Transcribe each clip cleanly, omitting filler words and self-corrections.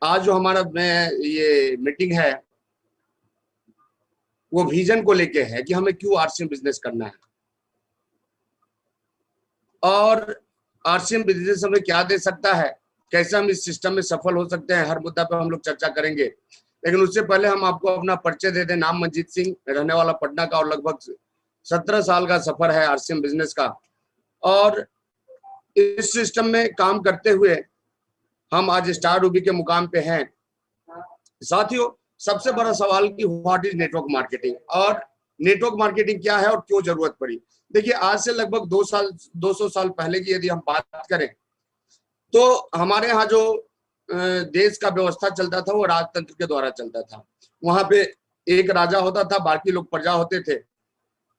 आज जो हमारा ये मीटिंग है वो विजन को लेके है कि हमें क्यों आरसीएम बिजनेस करना है और आरसीएम बिजनेस हमें क्या दे सकता है, कैसे हम इस सिस्टम में सफल हो सकते हैं। हर मुद्दा पर हम लोग चर्चा करेंगे, लेकिन उससे पहले हम आपको अपना परिचय दे दें। नाम मंजीत सिंह, रहने वाला पटना का और लगभग 17 साल का सफर है आरसीएम बिजनेस का। और इस सिस्टम में काम करते हुए हम आज स्टार रूबी के मुकाम पे हैं। साथियों, सबसे बड़ा सवाल कि व्हाट इज नेटवर्क मार्केटिंग और नेटवर्क मार्केटिंग क्या है और क्यों जरूरत पड़ी। देखिए, आज से लगभग 200 साल पहले की यदि हम बात करें तो हमारे यहाँ जो देश का व्यवस्था चलता था वो राजतंत्र के द्वारा चलता था। वहां पे एक राजा होता था, बाकी लोग प्रजा होते थे।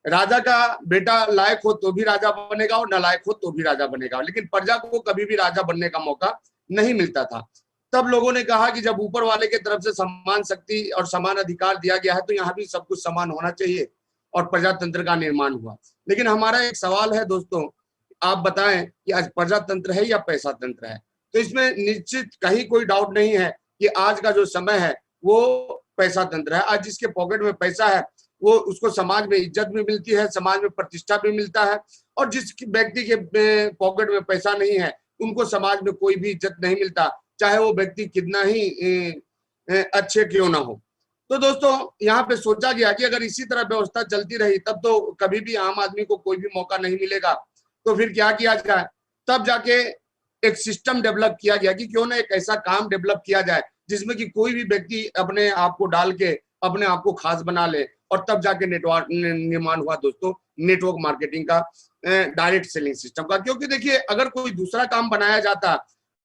राजा का बेटा लायक हो तो भी राजा बनेगा और नालायक हो तो भी राजा बनेगा, लेकिन प्रजा को कभी भी राजा बनने का मौका नहीं मिलता था। तब लोगों ने कहा कि जब ऊपर वाले की तरफ से समान शक्ति और समान अधिकार दिया गया है तो यहाँ भी सब कुछ समान होना चाहिए, और प्रजातंत्र का निर्माण हुआ। लेकिन हमारा एक सवाल है दोस्तों, आप बताएं कि आज प्रजातंत्र है या पैसा तंत्र है। तो इसमें निश्चित कहीं कोई डाउट नहीं है कि आज का जो समय है वो पैसा तंत्र है। आज जिसके पॉकेट में पैसा है वो उसको समाज में इज्जत भी मिलती है, समाज में प्रतिष्ठा भी मिलता है, और जिस व्यक्ति के पॉकेट में पैसा नहीं है उनको समाज में कोई भी इज्जत नहीं मिलता, चाहे वो व्यक्ति कितना ही अच्छे क्यों ना हो। तो दोस्तों, यहाँ पे सोचा गया कि अगर इसी तरह व्यवस्था चलती रही तब तो कभी भी आम आदमी को कोई भी मौका नहीं मिलेगा। तो फिर क्या किया जाए, तब जाके एक सिस्टम डेवलप किया गया कि क्यों ना एक ऐसा काम डेवलप किया जाए जिसमें कि कोई भी व्यक्ति अपने आप को डाल के अपने आप को खास बना ले, और तब जाके नेटवर्क निर्माण हुआ दोस्तों नेटवर्क मार्केटिंग का, डायरेक्ट सेलिंग सिस्टम का। क्योंकि देखिए, अगर कोई दूसरा काम बनाया जाता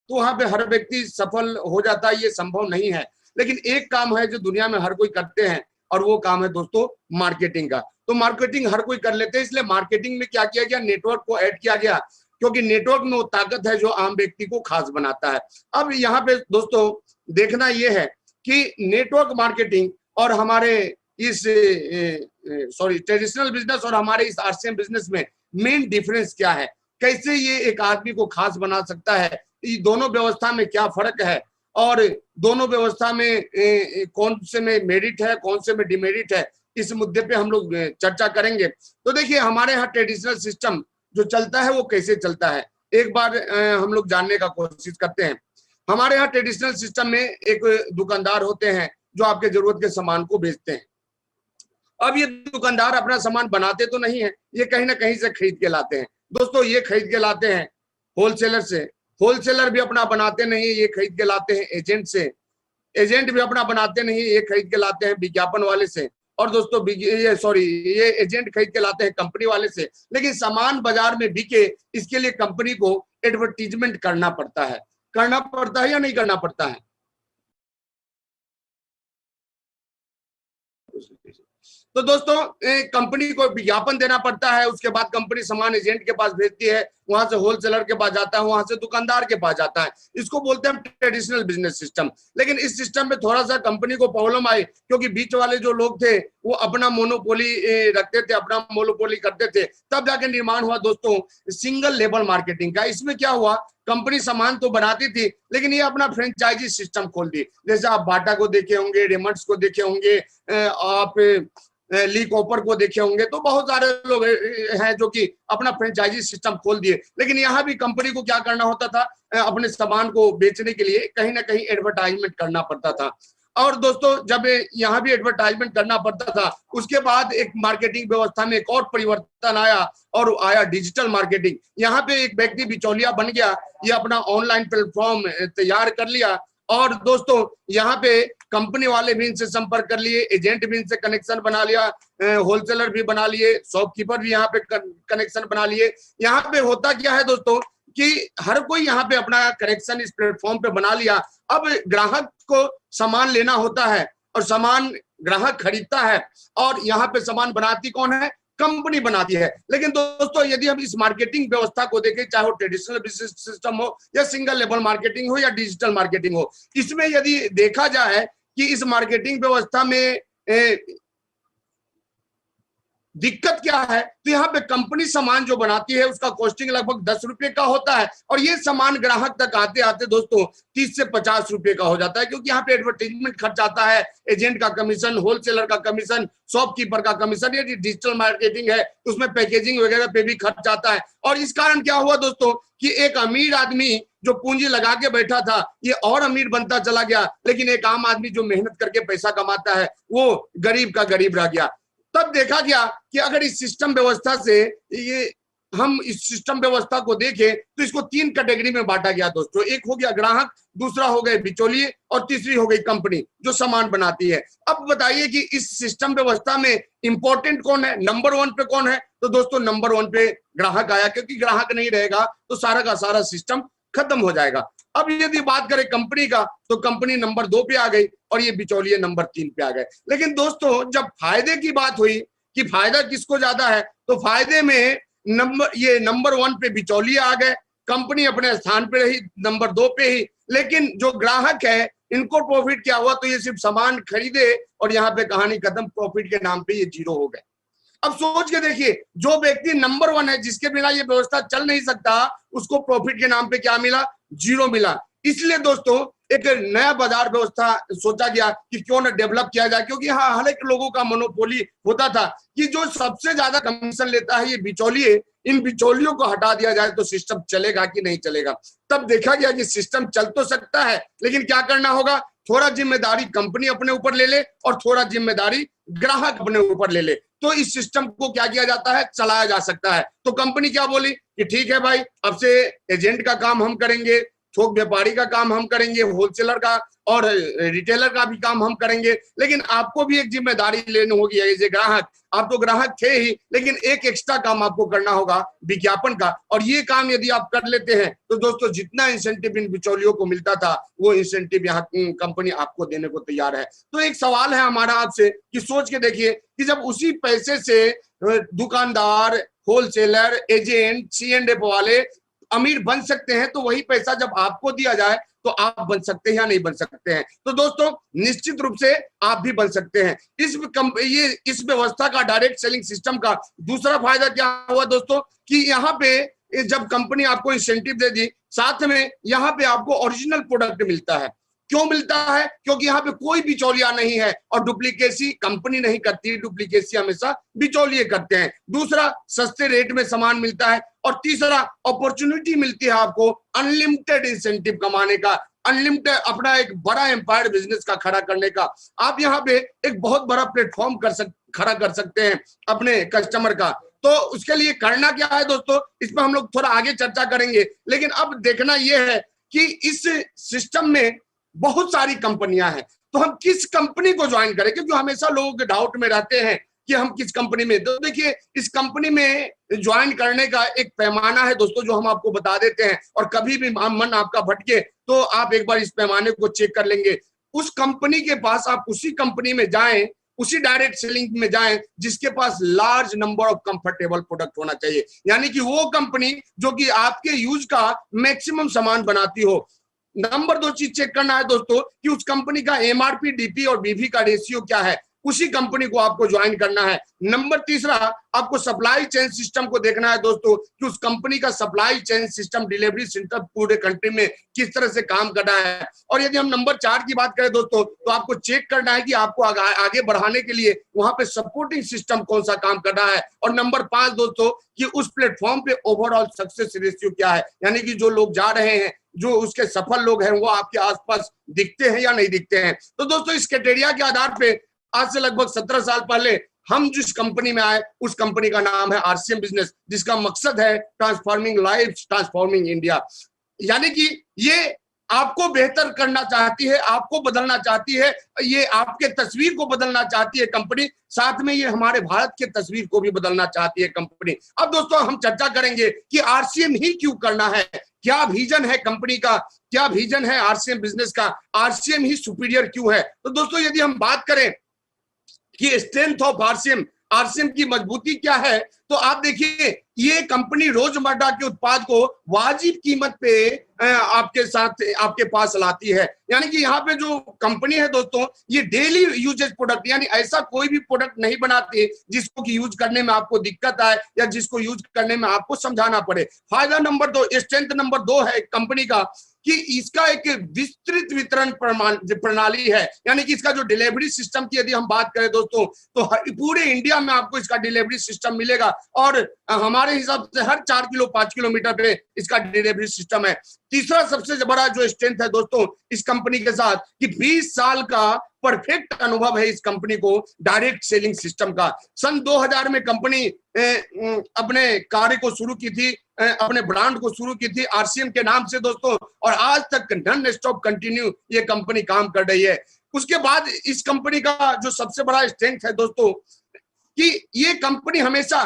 तो वहां पे हर व्यक्ति सफल हो जाता, ये संभव नहीं है। लेकिन एक काम है जो दुनिया में हर कोई करते हैं, और वो काम है दोस्तों मार्केटिंग का। तो मार्केटिंग हर कोई कर लेते हैं, इसलिए मार्केटिंग में क्या किया गया, नेटवर्क को ऐड किया गया, क्योंकि नेटवर्क में वो ताकत है जो आम व्यक्ति को खास बनाता है। अब यहाँ पे दोस्तों देखना यह है कि नेटवर्क मार्केटिंग और हमारे इस ट्रेडिशनल बिजनेस और हमारे इस आरसीएम बिजनेस में मेन डिफरेंस क्या है, कैसे ये एक आदमी को खास बना सकता है, ये दोनों व्यवस्था में क्या फर्क है, और दोनों व्यवस्था में कौन से में मेरिट है, कौन से में डिमेरिट है, इस मुद्दे पे हम लोग चर्चा करेंगे। तो देखिए, हमारे यहाँ ट्रेडिशनल सिस्टम जो चलता है वो कैसे चलता है, एक बार हम लोग जानने का कोशिश करते हैं। हमारे यहाँ ट्रेडिशनल सिस्टम में एक दुकानदार होते हैं जो आपके जरूरत के सामान को बेचते हैं। अब ये दुकानदार अपना सामान बनाते तो नहीं है, ये कहीं ना कहीं से खरीद के लाते हैं। दोस्तों, ये खरीद के लाते हैं होलसेलर से, होलसेलर भी अपना बनाते नहीं, ये खरीद के लाते हैं एजेंट से, एजेंट भी अपना बनाते नहीं, ये खरीद के लाते हैं विज्ञापन वाले से, और दोस्तों ये एजेंट खरीद के लाते हैं कंपनी वाले से। लेकिन सामान बाजार में बिके, इसके लिए कंपनी को एडवर्टीजमेंट करना पड़ता है या नहीं करना पड़ता है। तो दोस्तों, कंपनी को विज्ञापन देना पड़ता है, उसके बाद कंपनी सामान एजेंट के पास भेजती है, वहां से होलसेलर के पास जाता है, वहां से दुकानदार के पास जाता है। इसको बोलते हैं ट्रेडिशनल बिजनेस सिस्टम। लेकिन इस सिस्टम में थोड़ा सा कंपनी को प्रॉब्लम आई, क्योंकि बीच वाले जो लोग थे वो अपना मोनोपोली रखते थे, अपना मोनोपोली करते थे। तब जाके निर्माण हुआ दोस्तों सिंगल लेवल मार्केटिंग का। इसमें क्या हुआ, कंपनी सामान तो बनाती थी, लेकिन ये अपना फ्रेंचाइजी सिस्टम खोल दी। जैसे आप बाटा को देखे होंगे, रेमंड्स को देखे होंगे, आप ली कॉपर को देखे होंगे, तो बहुत सारे लोग हैं जो कि अपना फ्रेंचाइजी सिस्टम खोल दिए। लेकिन यहाँ भी कंपनी को क्या करना होता था, अपने सामान को बेचने के लिए कहीं ना कहीं एडवर्टाइजमेंट करना पड़ता था। और दोस्तों, जब यहाँ भी एडवर्टाइजमेंट करना पड़ता था, उसके बाद एक मार्केटिंग व्यवस्था में एक और परिवर्तन आया, और आया डिजिटल मार्केटिंग। यहाँ पे एक व्यक्ति बिचौलिया बन गया, ये अपना ऑनलाइन प्लेटफॉर्म तैयार कर लिया, और दोस्तों यहाँ पे कंपनी वाले भी इनसे संपर्क कर लिए, एजेंट भी इनसे कनेक्शन बना लिया, होलसेलर भी बना लिए, शॉपकीपर भी यहाँ पे कनेक्शन बना लिए। यहाँ पे होता क्या है दोस्तों कि हर कोई यहाँ पे अपना कनेक्शन इस प्लेटफॉर्म पे बना लिया। अब ग्राहक को सामान लेना होता है और सामान ग्राहक खरीदता है, और यहाँ पे सामान बनाती कौन है, कंपनी बनाती है। लेकिन दोस्तों, यदि हम इस मार्केटिंग व्यवस्था को देखें, चाहे वो ट्रेडिशनल बिजनेस सिस्टम हो या सिंगल लेवल मार्केटिंग हो या डिजिटल मार्केटिंग हो, इसमें यदि देखा जाए कि इस मार्केटिंग व्यवस्था में दिक्कत क्या है, तो यहाँ पे कंपनी सामान जो बनाती है उसका कॉस्टिंग लगभग 10 रुपए का होता है और ये सामान ग्राहक तक आते आते दोस्तों 30 से 50 रुपए का हो जाता है, क्योंकि यहाँ पे एडवर्टाइजमेंट खर्च आता है, एजेंट का कमीशन, होलसेलर का कमीशन, शॉपकीपर का कमीशन, ये डिजिटल मार्केटिंग है उसमें पैकेजिंग वगैरह पे भी खर्च आता है। और इस कारण क्या हुआ दोस्तों कि एक अमीर आदमी जो पूंजी लगा के बैठा था ये और अमीर बनता चला गया, लेकिन एक आम आदमी जो मेहनत करके पैसा कमाता है वो गरीब का गरीब रह गया। तब देखा गया कि अगर इस सिस्टम व्यवस्था से ये हम इस सिस्टम व्यवस्था को देखें तो इसको 3 कैटेगरी में बांटा गया दोस्तों। एक हो गया ग्राहक, दूसरा हो गए बिचौलिए और तीसरी हो गई कंपनी जो सामान बनाती है। अब बताइए कि इस सिस्टम व्यवस्था में इंपॉर्टेंट कौन है, नंबर 1 पे कौन है? तो दोस्तों नंबर 1 पे ग्राहक आया, क्योंकि ग्राहक नहीं रहेगा तो सारा का सारा सिस्टम खत्म हो जाएगा। अब यदि बात करें कंपनी का तो कंपनी नंबर 2 पे आ गई और ये बिचौलिए नंबर 3 पे आ गए। लेकिन दोस्तों जब फायदे की बात हुई कि फायदा किसको ज्यादा है, तो फायदे में नंबर 1 पे बिचौलिए आ गए, कंपनी अपने स्थान पे रही नंबर 2 पे ही। लेकिन जो ग्राहक है इनको प्रॉफिट क्या हुआ, तो ये सिर्फ सामान खरीदे और यहाँ पे कहानी खत्म, प्रॉफिट के नाम पे ये 0 हो गए। अब सोच के देखिए, जो व्यक्ति नंबर 1 है जिसके बिना ये व्यवस्था चल नहीं सकता, उसको प्रॉफिट के नाम पे क्या मिला? 0 मिला। इसलिए दोस्तों एक नया बाजार व्यवस्था सोचा गया कि क्यों ना डेवलप किया जाए, क्योंकि हाँ हर एक लोगों का मोनोपोली होता था कि जो सबसे ज्यादा कमीशन लेता है ये बिचौलिए, इन बिचौलियों को हटा दिया जाए तो सिस्टम चलेगा कि नहीं चलेगा। तब देखा गया कि सिस्टम चल तो सकता है, लेकिन क्या करना होगा, थोड़ा जिम्मेदारी कंपनी अपने ऊपर ले ले और थोड़ा जिम्मेदारी ग्राहक अपने ऊपर ले ले, तो इस सिस्टम को क्या किया जाता है, चलाया जा सकता है। तो कंपनी क्या बोली कि ठीक है भाई, अब से एजेंट का काम हम करेंगे, थोक व्यापारी का काम हम करेंगे, होलसेलर का और रिटेलर का भी काम हम करेंगे, लेकिन आपको भी एक जिम्मेदारी लेनी होगी एज ए ग्राहक। आप तो ग्राहक थे ही, लेकिन एक एक्स्ट्रा काम आपको करना होगा विज्ञापन का, और ये काम यदि आप कर लेते हैं तो दोस्तों जितना इंसेंटिव इन बिचौलियों को मिलता था वो इंसेंटिव यहाँ कंपनी आपको देने को तैयार है। तो एक सवाल है हमारा आपसे कि सोच के देखिए कि जब उसी पैसे से दुकानदार, होलसेलर, एजेंट, C&F वाले अमीर बन सकते हैं, तो वही पैसा जब आपको दिया जाए तो आप बन सकते हैं या नहीं बन सकते हैं? तो दोस्तों निश्चित रूप से आप भी बन सकते हैं। इस व्यवस्था का, डायरेक्ट सेलिंग सिस्टम का दूसरा फायदा क्या हुआ दोस्तों कि यहाँ पे जब कंपनी आपको इंसेंटिव दे दी, साथ में यहाँ पे आपको ओरिजिनल प्रोडक्ट मिलता है। क्यों मिलता है? क्योंकि यहाँ पे कोई बिचौलिया नहीं है और डुप्लीकेसी कंपनी नहीं करती, डुप्लीकेसी हमेशा बिचौलिए करते हैं। दूसरा, सस्ते रेट में सामान मिलता है और तीसरा, अपॉर्चुनिटी मिलती है आपको अनलिमिटेड इंसेंटिव कमाने का, अनलिमिटेड अपना एक बड़ा एम्पायर बिजनेस का खड़ा करने का। आप यहाँ पे एक बहुत बड़ा प्लेटफॉर्म खड़ा कर सकते हैं अपने कस्टमर का। तो उसके लिए करना क्या है दोस्तों, इस पर हम लोग थोड़ा आगे चर्चा करेंगे, लेकिन अब देखना यह है कि इस सिस्टम में बहुत सारी कंपनियां हैं, तो हम किस कंपनी को ज्वाइन करें, क्योंकि हमेशा लोग डाउट में रहते हैं कि हम किस कंपनी में। तो देखिए, इस कंपनी में ज्वाइन करने का एक पैमाना है दोस्तों जो हम आपको बता देते हैं, और कभी भी मन आपका भटके तो आप एक बार इस पैमाने को चेक कर लेंगे। उस कंपनी के पास आप उसी कंपनी में जाएं, उसी डायरेक्ट सेलिंग में जाएं जिसके पास large number of comfortable product होना चाहिए, यानी कि वो कंपनी जो कि आपके यूज का मैक्सिमम सामान बनाती हो। नंबर 2 चीज चेक करना है दोस्तों कि उस कंपनी का MRP, DP और BV का रेशियो क्या है, उसी कंपनी को आपको ज्वाइन करना है। नंबर तीसरा, आपको सप्लाई चेन सिस्टम को देखना है दोस्तों कि उस कंपनी का supply chain system, delivery centre पूरे कंट्री में किस तरह से काम कर रहा है। और यदि हम नंबर 4 की बात करें दोस्तों, तो आपको चेक करना है कि आपको आगे बढ़ाने के लिए वहां पे सपोर्टिंग सिस्टम कौन सा काम कर रहा है। और नंबर 5 दोस्तों कि उस प्लेटफॉर्म पे ओवरऑल सक्सेस रेशियो क्या है, यानी कि जो लोग जा रहे हैं, जो उसके सफल लोग हैं, वो आपके आसपास दिखते हैं या नहीं दिखते हैं। तो दोस्तों इस क्राइटेरिया के आधार पे आज से लगभग 17 साल पहले हम जिस कंपनी में आए, उस कंपनी का नाम है RCM बिजनेस, जिसका मकसद है ट्रांसफॉर्मिंग लाइफ, ट्रांसफॉर्मिंग इंडिया। यानी कि ये आपको बेहतर करना चाहती है, आपको बदलना चाहती है, ये आपके तस्वीर को बदलना चाहती है कंपनी, साथ में ये हमारे भारत के तस्वीर को भी बदलना चाहती है कंपनी। अब दोस्तों हम चर्चा करेंगे कि RCM ही क्यों करना है, क्या विजन है कंपनी का, क्या विजन है RCM बिजनेस का, RCM ही सुपीरियर क्यों है। तो दोस्तों यदि हम बात करें कि स्ट्रेंथ ऑफ RCM की मजबूती क्या है, तो आप देखिए ये कंपनी रोजमर्रा के उत्पाद को वाजिब कीमत पे आपके साथ आपके पास लाती है। यानी कि यहाँ पे जो कंपनी है दोस्तों, ये डेली यूजेज प्रोडक्ट, यानी ऐसा कोई भी प्रोडक्ट नहीं बनाती जिसको कि यूज करने में आपको दिक्कत आए या जिसको यूज करने में आपको समझाना पड़े। फायदा नंबर 2, स्ट्रेंथ नंबर 2 है कंपनी का कि इसका एक विस्तृत वितरण प्रणाली है। यानी कि इसका जो डिलीवरी सिस्टम की यदि हम बात करें दोस्तों, तो पूरे इंडिया में आपको इसका डिलीवरी सिस्टम मिलेगा और हमारे हिसाब से हर 4 किलो 5 किलोमीटर पे इसका डिलीवरी सिस्टम है। तीसरा सबसे बड़ा जो स्ट्रेंथ है दोस्तों इस कंपनी के साथ कि 20 साल का परफेक्ट अनुभव है इस कंपनी को डायरेक्ट सेलिंग सिस्टम का। सन 2000 में कंपनी अपने कार्य को शुरू की थी, अपने ब्रांड को शुरू की थी आरसीएम के नाम से दोस्तों, और आज तक नॉन स्टॉप कंटिन्यू ये कंपनी काम कर रही है। उसके बाद इस कंपनी का जो सबसे बड़ा स्ट्रेंथ है दोस्तों कि ये कंपनी हमेशा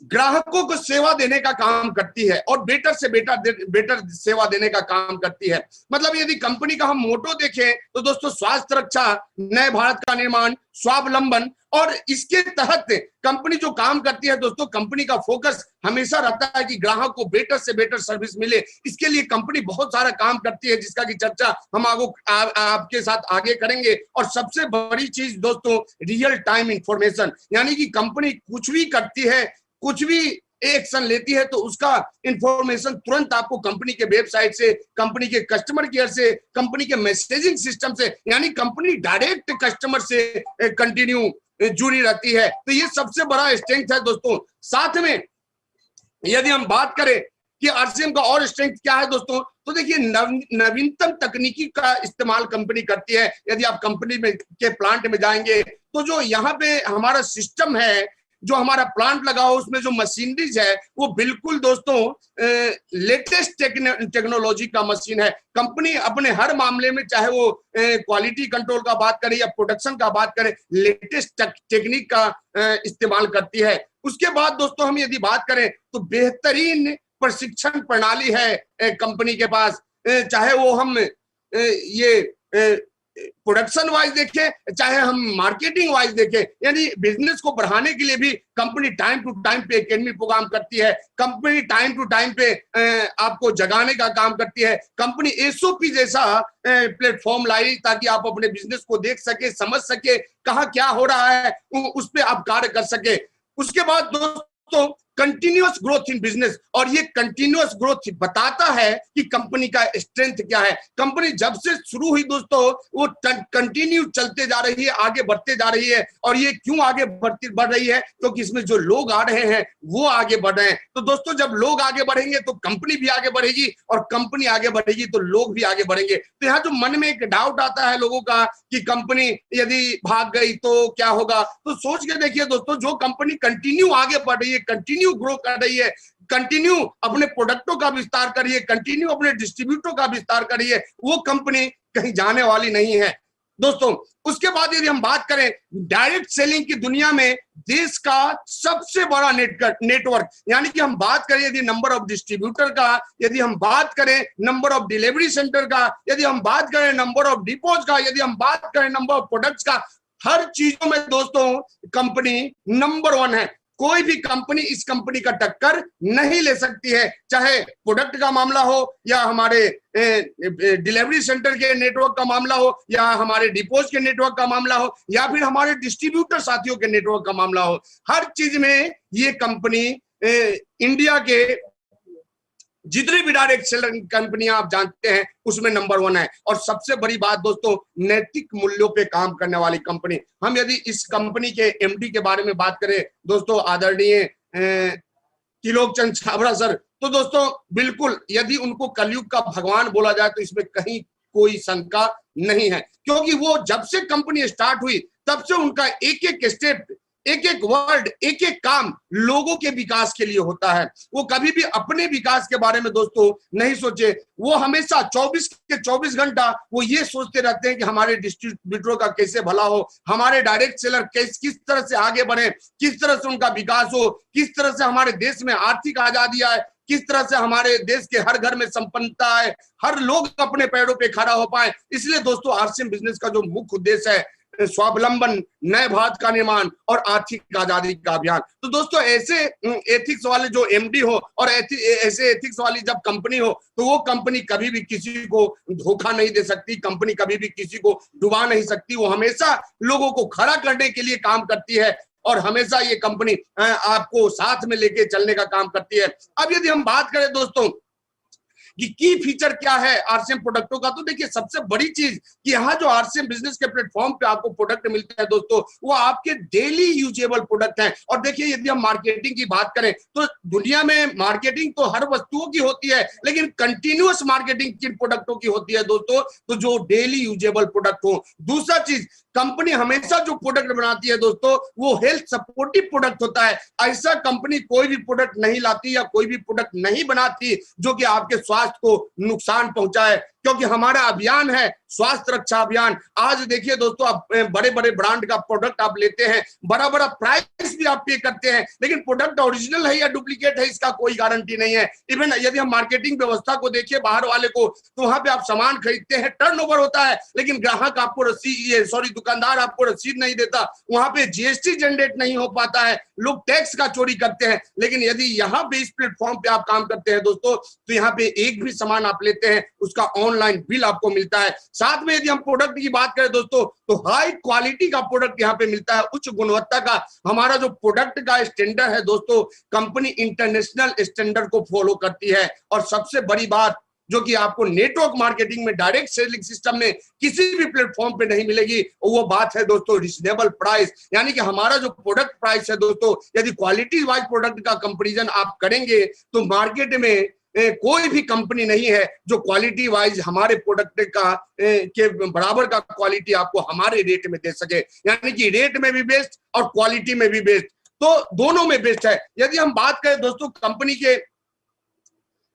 ग्राहकों को सेवा देने का काम करती है और बेटर से बेटर सेवा देने का काम करती है। मतलब यदि कंपनी का हम मोटो देखें तो दोस्तों स्वास्थ्य रक्षा, नए भारत का निर्माण, स्वावलंबन, और इसके तहत कंपनी जो काम करती है दोस्तों, कंपनी का फोकस हमेशा रहता है कि ग्राहक को बेटर से बेटर सर्विस मिले। इसके लिए कंपनी बहुत सारा काम करती है जिसका की चर्चा हम आपके साथ आगे करेंगे। और सबसे बड़ी चीज दोस्तों रियल टाइम इंफॉर्मेशन, यानी कि कंपनी कुछ भी करती है, कुछ भी एक्शन लेती है तो उसका इंफॉर्मेशन तुरंत आपको कंपनी के वेबसाइट से, कंपनी के कस्टमर केयर से, कंपनी के मैसेजिंग सिस्टम से, यानी कंपनी डायरेक्ट कस्टमर से कंटिन्यू जुड़ी रहती है। तो ये सबसे बड़ा स्ट्रेंथ है दोस्तों। साथ में यदि हम बात करें कि आरसीएम का और स्ट्रेंथ क्या है दोस्तों, तो देखिए नवीनतम तकनीकी का इस्तेमाल कंपनी करती है। यदि आप कंपनी में के प्लांट में जाएंगे तो जो यहाँ पे हमारा सिस्टम है, जो हमारा प्लांट लगा हो, उसमें जो मशीनरीज है वो बिल्कुल दोस्तों लेटेस्ट टेक्नोलॉजी का मशीन है। कंपनी अपने हर मामले में, चाहे वो क्वालिटी कंट्रोल का बात करें या प्रोडक्शन का बात करें, लेटेस्ट टेक्निक का इस्तेमाल करती है। उसके बाद दोस्तों हम यदि बात करें तो बेहतरीन प्रशिक्षण प्रणाली है कंपनी के पास, चाहे वो हम ये प्रोडक्शन वाइज देखें, चाहे हम मार्केटिंग वाइज देखें, यानी बिजनेस को बढ़ाने के लिए भी कंपनी टाइम टू टाइम पे एकेडमी प्रोग्राम करती है। कंपनी टाइम टू टाइम पे आपको जगाने का काम करती है। कंपनी एसओपी जैसा प्लेटफॉर्म लाई ताकि आप अपने बिजनेस को देख सके, समझ सके, कहाँ क्या हो रहा है, उस पर आप कार्य कर सके। उसके बाद दोस्तों कंटिन्यूअस ग्रोथ इन बिजनेस, और ये कंटिन्यूअस ग्रोथ बताता है कि कंपनी का स्ट्रेंथ क्या है। कंपनी जब से शुरू हुई दोस्तों वो कंटिन्यू चलते जा रही है, आगे बढ़ते जा रही है। और ये क्यों आगे बढ़ रही है? क्योंकि इसमें जो लोग आ रहे हैं वो आगे बढ़ रहे हैं। तो दोस्तों जब लोग आगे बढ़ेंगे तो कंपनी भी आगे बढ़ेगी, और कंपनी आगे बढ़ेगी तो लोग भी आगे बढ़ेंगे। तो यहाँ जो मन में एक डाउट आता है लोगों का कि कंपनी यदि भाग गई तो क्या होगा, तो सोच के देखिए दोस्तों, जो कंपनी कंटिन्यू आगे बढ़ रही है, कंटिन्यू ग्रो कर रही है, कंटिन्यू अपने प्रोडक्टों का विस्तार कर रही है, कंटिन्यू अपने डिस्ट्रीब्यूटर का विस्तार कर रही है, वो कंपनी कहीं जाने वाली नहीं है दोस्तों। उसके बाद यदि हम बात करें डायरेक्ट सेलिंग की दुनिया में देश का सबसे बड़ा नेटवर्क, यानी कि हम बात करें यदि नंबर ऑफ डिस्ट्रीब्यूटर का, यदि हम बात करें नंबर ऑफ डिलीवरी सेंटर का, यदि हम बात करें नंबर ऑफ डिपोज का, यदि हम बात करें नंबर ऑफ प्रोडक्ट्स का, हर चीजों में दोस्तों कंपनी नंबर 1 है। कोई भी कंपनी इस कंपनी का टक्कर नहीं ले सकती है, चाहे प्रोडक्ट का मामला हो या हमारे डिलीवरी सेंटर के नेटवर्क का मामला हो, या हमारे डिपोज के नेटवर्क का मामला हो, या फिर हमारे डिस्ट्रीब्यूटर साथियों के नेटवर्क का मामला हो। हर चीज में ये कंपनी इंडिया के जितनी भी डायरेक्ट सेलर कंपनियां आप जानते हैं उसमें नंबर 1 है। और सबसे बड़ी बात दोस्तों, नैतिक मूल्यों पे काम करने वाली कंपनी। हम यदि इस कंपनी के एमडी के बारे में बात करें दोस्तों, आदरणीय त्रिलोक चंद छाबड़ा सर, तो दोस्तों बिल्कुल यदि उनको कलयुग का भगवान बोला जाए तो इसमें कहीं कोई शंका नहीं है, क्योंकि वो जब से कंपनी स्टार्ट हुई तब से उनका एक एक स्टेप, एक एक वर्ड, एक एक काम लोगों के विकास के लिए होता है। वो कभी भी अपने विकास के बारे में दोस्तों नहीं सोचे। वो हमेशा 24 के 24 घंटा वो ये सोचते रहते हैं कि हमारे डिस्ट्रीब्यूटरों का कैसे भला हो, हमारे डायरेक्ट सेलर किस तरह से आगे बढ़े, किस तरह से उनका विकास हो, किस तरह से हमारे देश में आर्थिक आजादी आए, किस तरह से हमारे देश के हर घर में संपन्नता है, हर लोग अपने पैरों पे खड़ा हो पाए। इसलिए दोस्तों आरसीएम बिजनेस का जो मुख्य उद्देश्य है स्वावलंबन, नए भारत का निर्माण और आर्थिक आजादी का अभियान। तो दोस्तों ऐसे एथिक्स वाले जो एमडी हो और ऐसे एथिक्स वाली जब कंपनी हो तो वो कंपनी कभी भी किसी को धोखा नहीं दे सकती, कंपनी कभी भी किसी को डुबा नहीं सकती। वो हमेशा लोगों को खड़ा करने के लिए काम करती है और हमेशा ये कंपनी आपको साथ में लेके चलने का काम करती है। अब यदि हम बात करें दोस्तों कि की फीचर क्या है आरसीएम प्रोडक्टों का, तो देखिए सबसे बड़ी चीज कि यहाँ जो आरसीएम बिजनेस के प्लेटफॉर्म पे आपको प्रोडक्ट मिलते हैं दोस्तों, वो आपके डेली यूजेबल प्रोडक्ट हैं। और देखिए यदि हम मार्केटिंग की बात करें तो दुनिया में मार्केटिंग तो हर वस्तुओं की होती है, लेकिन कंटिन्यूअस मार्केटिंग किन प्रोडक्टों की होती है दोस्तों, तो जो डेली यूजेबल प्रोडक्ट हो। दूसरा चीज, कंपनी हमेशा जो प्रोडक्ट बनाती है दोस्तों वो हेल्थ सपोर्टिव प्रोडक्ट होता है। ऐसा कंपनी कोई भी प्रोडक्ट नहीं लाती या कोई भी प्रोडक्ट नहीं बनाती जो कि आपके स्वास्थ्य को नुकसान पहुंचाए, क्योंकि हमारा अभियान है स्वास्थ्य रक्षा अभियान। आज देखिए दोस्तों, आप बड़े बड़े ब्रांड का प्रोडक्ट आप लेते हैं, बड़ा बड़ा प्राइस भी आप पे करते हैं, लेकिन प्रोडक्ट ओरिजिनल है या डुप्लीकेट है इसका कोई गारंटी नहीं है। इवन यदि हम मार्केटिंग व्यवस्था को देखिए बाहर वाले को, तो वहां पे आप सामान खरीदते हैं, टर्नओवर होता है, लेकिन ग्राहक आपको दुकानदार आपको रसीद नहीं देता, वहां पे जीएसटी जनरेट नहीं हो पाता है, लोग टैक्स का चोरी करते हैं। लेकिन यदि यहाँ पे इस प्लेटफॉर्म पे आप काम करते हैं दोस्तों, तो यहाँ पे एक भी सामान आप लेते हैं उसका ऑनलाइन बिल आपको मिलता है। साथ में यदि हम प्रोडक्ट की बात करें दोस्तों, तो हाई क्वालिटी का प्रोडक्ट यहाँ पे मिलता है, उच्च गुणवत्ता का। हमारा जो प्रोडक्ट का स्टैंडर्ड है दोस्तों, कंपनी इंटरनेशनल स्टैंडर्ड को फॉलो करती है। और सबसे बड़ी बात जो कि आपको नेटवर्क मार्केटिंग में, डायरेक्ट सेलिंग सिस्टम में किसी भी प्लेटफॉर्म पे नहीं मिलेगी, वो बात है दोस्तों रीजनेबल प्राइस। यानी कि हमारा जो प्रोडक्ट प्राइस है दोस्तों, यदि क्वालिटी वाइज प्रोडक्ट का कंपैरिजन आप करेंगे तो मार्केट में कोई भी कंपनी नहीं है जो क्वालिटी वाइज हमारे प्रोडक्ट का के बराबर का क्वालिटी आपको हमारे रेट में दे सके। यानी कि रेट में भी बेस्ट और क्वालिटी में भी बेस्ट, तो दोनों में बेस्ट है। यदि हम बात करें दोस्तों कंपनी के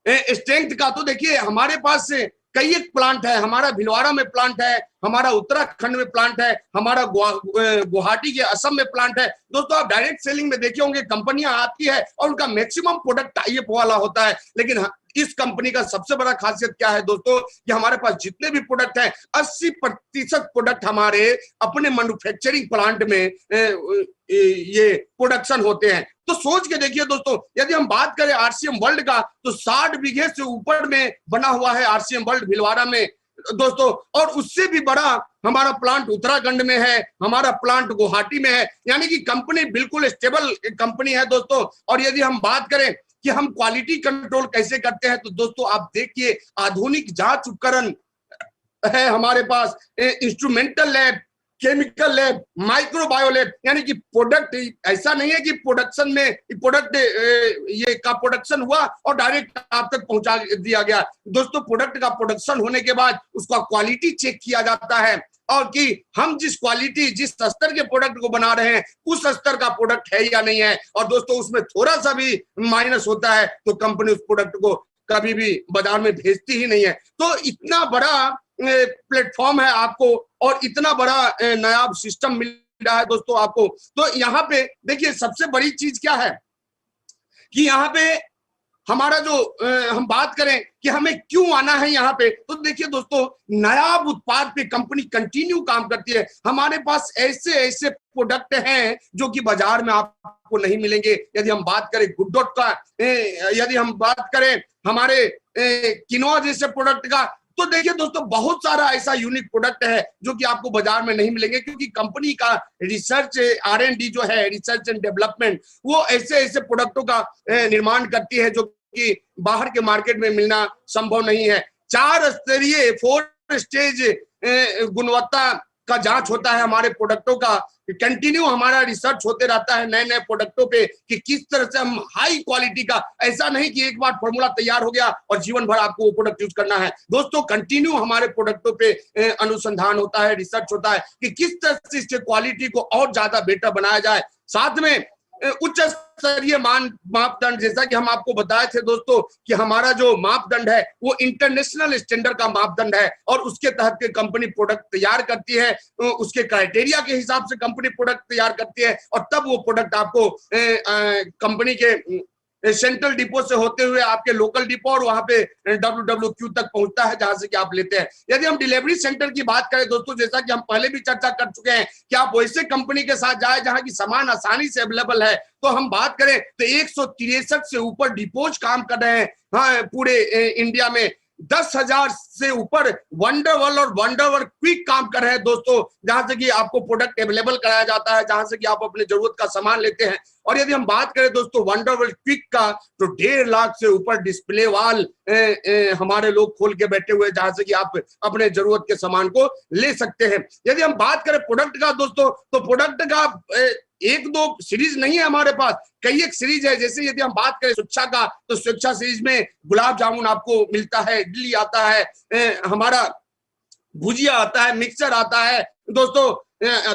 स्ट्रेंथ का, तो देखिए हमारे पास कई एक प्लांट है, हमारा भिलवाड़ा में प्लांट है, हमारा उत्तराखंड में प्लांट है, हमारा गुवाहाटी के असम में प्लांट है। दोस्तों आप डायरेक्ट सेलिंग में देखे होंगे कंपनियां आती है और उनका मैक्सिमम प्रोडक्ट टाई अप वाला होता है, लेकिन इस कंपनी का सबसे बड़ा खासियत क्या है दोस्तों कि हमारे पास जितने भी प्रोडक्ट हैं 80% प्रोडक्ट हमारे अपने मैन्युफैक्चरिंग प्लांट में ये प्रोडक्शन होते हैं। तो सोच के देखिए दोस्तों, यदि हम बात करें आरसीएम वर्ल्ड का, तो 60 बीघे से ऊपर में बना हुआ है आरसीएम वर्ल्ड भिलवाड़ा में दोस्तों, और उससे भी बड़ा हमारा प्लांट उत्तराखंड में है, हमारा प्लांट गुवाहाटी में है। यानी कि कंपनी बिल्कुल स्टेबल कंपनी है दोस्तों। और यदि हम बात करें कि हम क्वालिटी कंट्रोल कैसे करते हैं, तो दोस्तों आप देखिए आधुनिक जांच उपकरण है हमारे पास, instrumental lab, chemical lab, microbio lab. यानी कि प्रोडक्ट ऐसा नहीं है कि प्रोडक्शन में प्रोडक्ट ये का प्रोडक्शन हुआ और डायरेक्ट आप तक पहुंचा दिया गया। दोस्तों प्रोडक्ट का प्रोडक्शन होने के बाद उसका क्वालिटी चेक किया जाता है, और कि हम जिस क्वालिटी जिस स्तर के प्रोडक्ट को बना रहे हैं उस स्तर का प्रोडक्ट है या नहीं है। और दोस्तों उसमें थोड़ा सा भी माइनस होता है तो कंपनी उस प्रोडक्ट को कभी भी बाजार में भेजती ही नहीं है। तो इतना बड़ा प्लेटफॉर्म है आपको और इतना बड़ा नायाब सिस्टम मिल रहा है दोस्तों आपको। तो यहाँ पे देखिए सबसे बड़ी चीज क्या है कि यहाँ पे हमारा जो हम बात करें कि हमें क्यों आना है यहाँ पे, तो देखिए दोस्तों नायाब उत्पाद पे कंपनी कंटिन्यू काम करती है। हमारे पास ऐसे ऐसे प्रोडक्ट हैं जो कि बाजार में आपको नहीं मिलेंगे। यदि हम बात करें गुड का, यदि हम बात करें हमारे किनोआ जैसे प्रोडक्ट का, तो देखिए दोस्तों बहुत सारा ऐसा यूनिक प्रोडक्ट है जो कि आपको बाजार में नहीं मिलेंगे, क्योंकि कंपनी का रिसर्च R&D जो है, रिसर्च एंड डेवलपमेंट, वो ऐसे ऐसे प्रोडक्टों का निर्माण करती है जो कि बाहर के मार्केट में मिलना संभव नहीं है। 4 स्तरीय 4 स्टेज गुणवत्ता का जांच होता है हमारे प्रोडक्टों का, कंटिन्यू हमारा रिसर्च होते रहता है नए नए प्रोडक्टों पे कि किस तरह से हम हाई क्वालिटी का, ऐसा नहीं कि एक बार फॉर्मूला तैयार हो गया और जीवन भर आपको वो प्रोडक्ट यूज करना है। दोस्तों कंटिन्यू हमारे प्रोडक्टों पे अनुसंधान होता है, रिसर्च होता है कि किस तरह से इसके क्वालिटी को और ज्यादा बेटर बनाया जाए। साथ में उच्च स्तरीय मापदंड, जैसा कि हम आपको बताए थे दोस्तों कि हमारा जो मापदंड है वो इंटरनेशनल स्टैंडर्ड का मापदंड है और उसके तहत के कंपनी प्रोडक्ट तैयार करती है, उसके क्राइटेरिया के हिसाब से कंपनी प्रोडक्ट तैयार करती है और तब वो प्रोडक्ट आपको कंपनी के सेंट्रल डिपो से होते हुए आपके लोकल डिपो और वहां पे WWQ तक पहुंचता है, जहां से कि आप लेते हैं। यदि हम डिलीवरी सेंटर की बात करें दोस्तों, जैसा कि हम पहले भी चर्चा कर चुके हैं कि आप वैसे कंपनी के साथ जाए जहां की सामान आसानी से अवेलेबल है, तो हम बात करें तो 163 से ऊपर डिपोज काम कर रहे हैं हाँ पूरे इंडिया में। 10,000 से ऊपर वंडरवल और वंडरवल क्विक काम कर रहे हैं दोस्तों, जहां से कि आपको प्रोडक्ट अवेलेबल कराया जाता है, जहां से कि आप अपने जरूरत का सामान लेते हैं। और यदि हम बात करें दोस्तों वंडरवल क्विक का, तो 1.5 लाख से ऊपर डिस्प्ले वाल हमारे लोग खोल के बैठे हुए, जहां से कि आप अपने जरूरत के सामान को ले सकते हैं। यदि हम बात करें प्रोडक्ट का दोस्तों, तो प्रोडक्ट का एक दो सीरीज नहीं है हमारे पास, कई एक सीरीज है। जैसे यदि हम बात करें स्वेच्छा का, तो स्वेच्छा सीरीज में गुलाब जामुन आपको मिलता है, इडली आता है, हमारा भुजिया आता है, मिक्सचर आता है दोस्तों,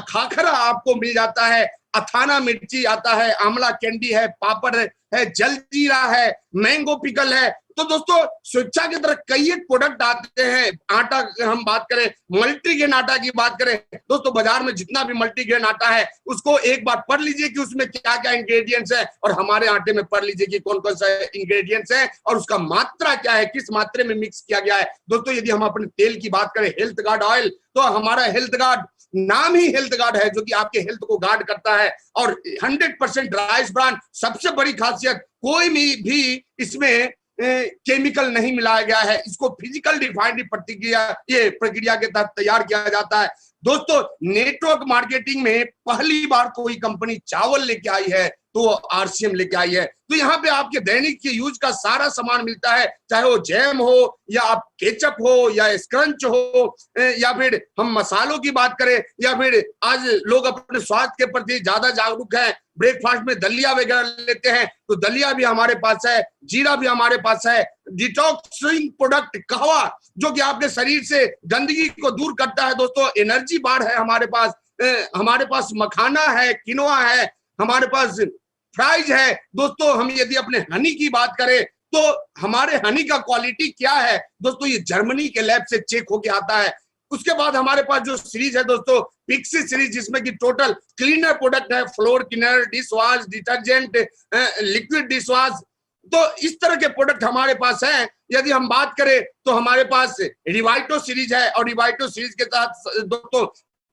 खाखरा आपको मिल जाता है, अथाना मिर्ची आता है, आंवला कैंडी है, पापड़ है, जलजीरा है, मैंगो पिकल है। तो दोस्तों स्वेच्छा की तरह कई एक प्रोडक्ट आते हैं। आटा हम बात करें, मल्टीग्रेन आटा की बात करें दोस्तों, बाजार में जितना भी मल्टीग्रेन आटा है उसको एक बार पढ़ लीजिए कि उसमें क्या क्या इंग्रेडिएंट्स है, और हमारे आटे में पढ़ लीजिए कि कौन कौन सा इंग्रेडिएंट्स है और उसका मात्रा क्या है, किस मात्रे में मिक्स किया गया है। दोस्तों यदि हम अपने तेल की बात करें, हेल्थ गार्ड ऑयल, तो हमारा हेल्थ गार्ड नाम ही हेल्थ गार्ड है, जो कि आपके हेल्थ को गार्ड करता है। और 100% राइस ब्रांड, सबसे बड़ी खासियत, कोई भी इसमें केमिकल नहीं मिलाया गया है, इसको फिजिकल रिफाइनरी प्रक्रिया के तहत तैयार किया जाता है। दोस्तों नेटवर्क मार्केटिंग में पहली बार कोई कंपनी चावल लेके आई है तो RCM लेके आई है। तो यहाँ पे आपके दैनिक के यूज का सारा सामान मिलता है, चाहे वो जैम हो या आप केचप हो या स्क्रंच हो, या फिर हम मसालों की बात करें, या फिर आज लोग अपने स्वास्थ्य के प्रति ज्यादा जागरूक हैं, ब्रेकफास्ट में दलिया वगैरह लेते हैं, तो दलिया भी हमारे पास है, जीरा भी हमारे पास है, डिटॉक्सिंग प्रोडक्ट कहवा, जो कि आपके शरीर से गंदगी को दूर करता है दोस्तों, एनर्जी बार है हमारे पास मखाना है, किनोआ है, हमारे पास फ्राइज है। दोस्तों हम यदि अपने हनी की बात करें, तो हमारे हनी का क्वालिटी क्या है दोस्तों, ये जर्मनी के लैब से चेक होके आता है। उसके बाद हमारे पास जो सीरीज है दोस्तों, पिक्सी सीरीज, जिसमें कि टोटल क्लीनर प्रोडक्ट है, floor cleaner, dish wash, detergent, liquid dish wash. तो इस तरह के प्रोडक्ट हमारे पास हैं। यदि हम बात करें तो हमारे पास रिवाइटो सीरीज है, और रिवाइटो सीरीज के साथ दोस्तों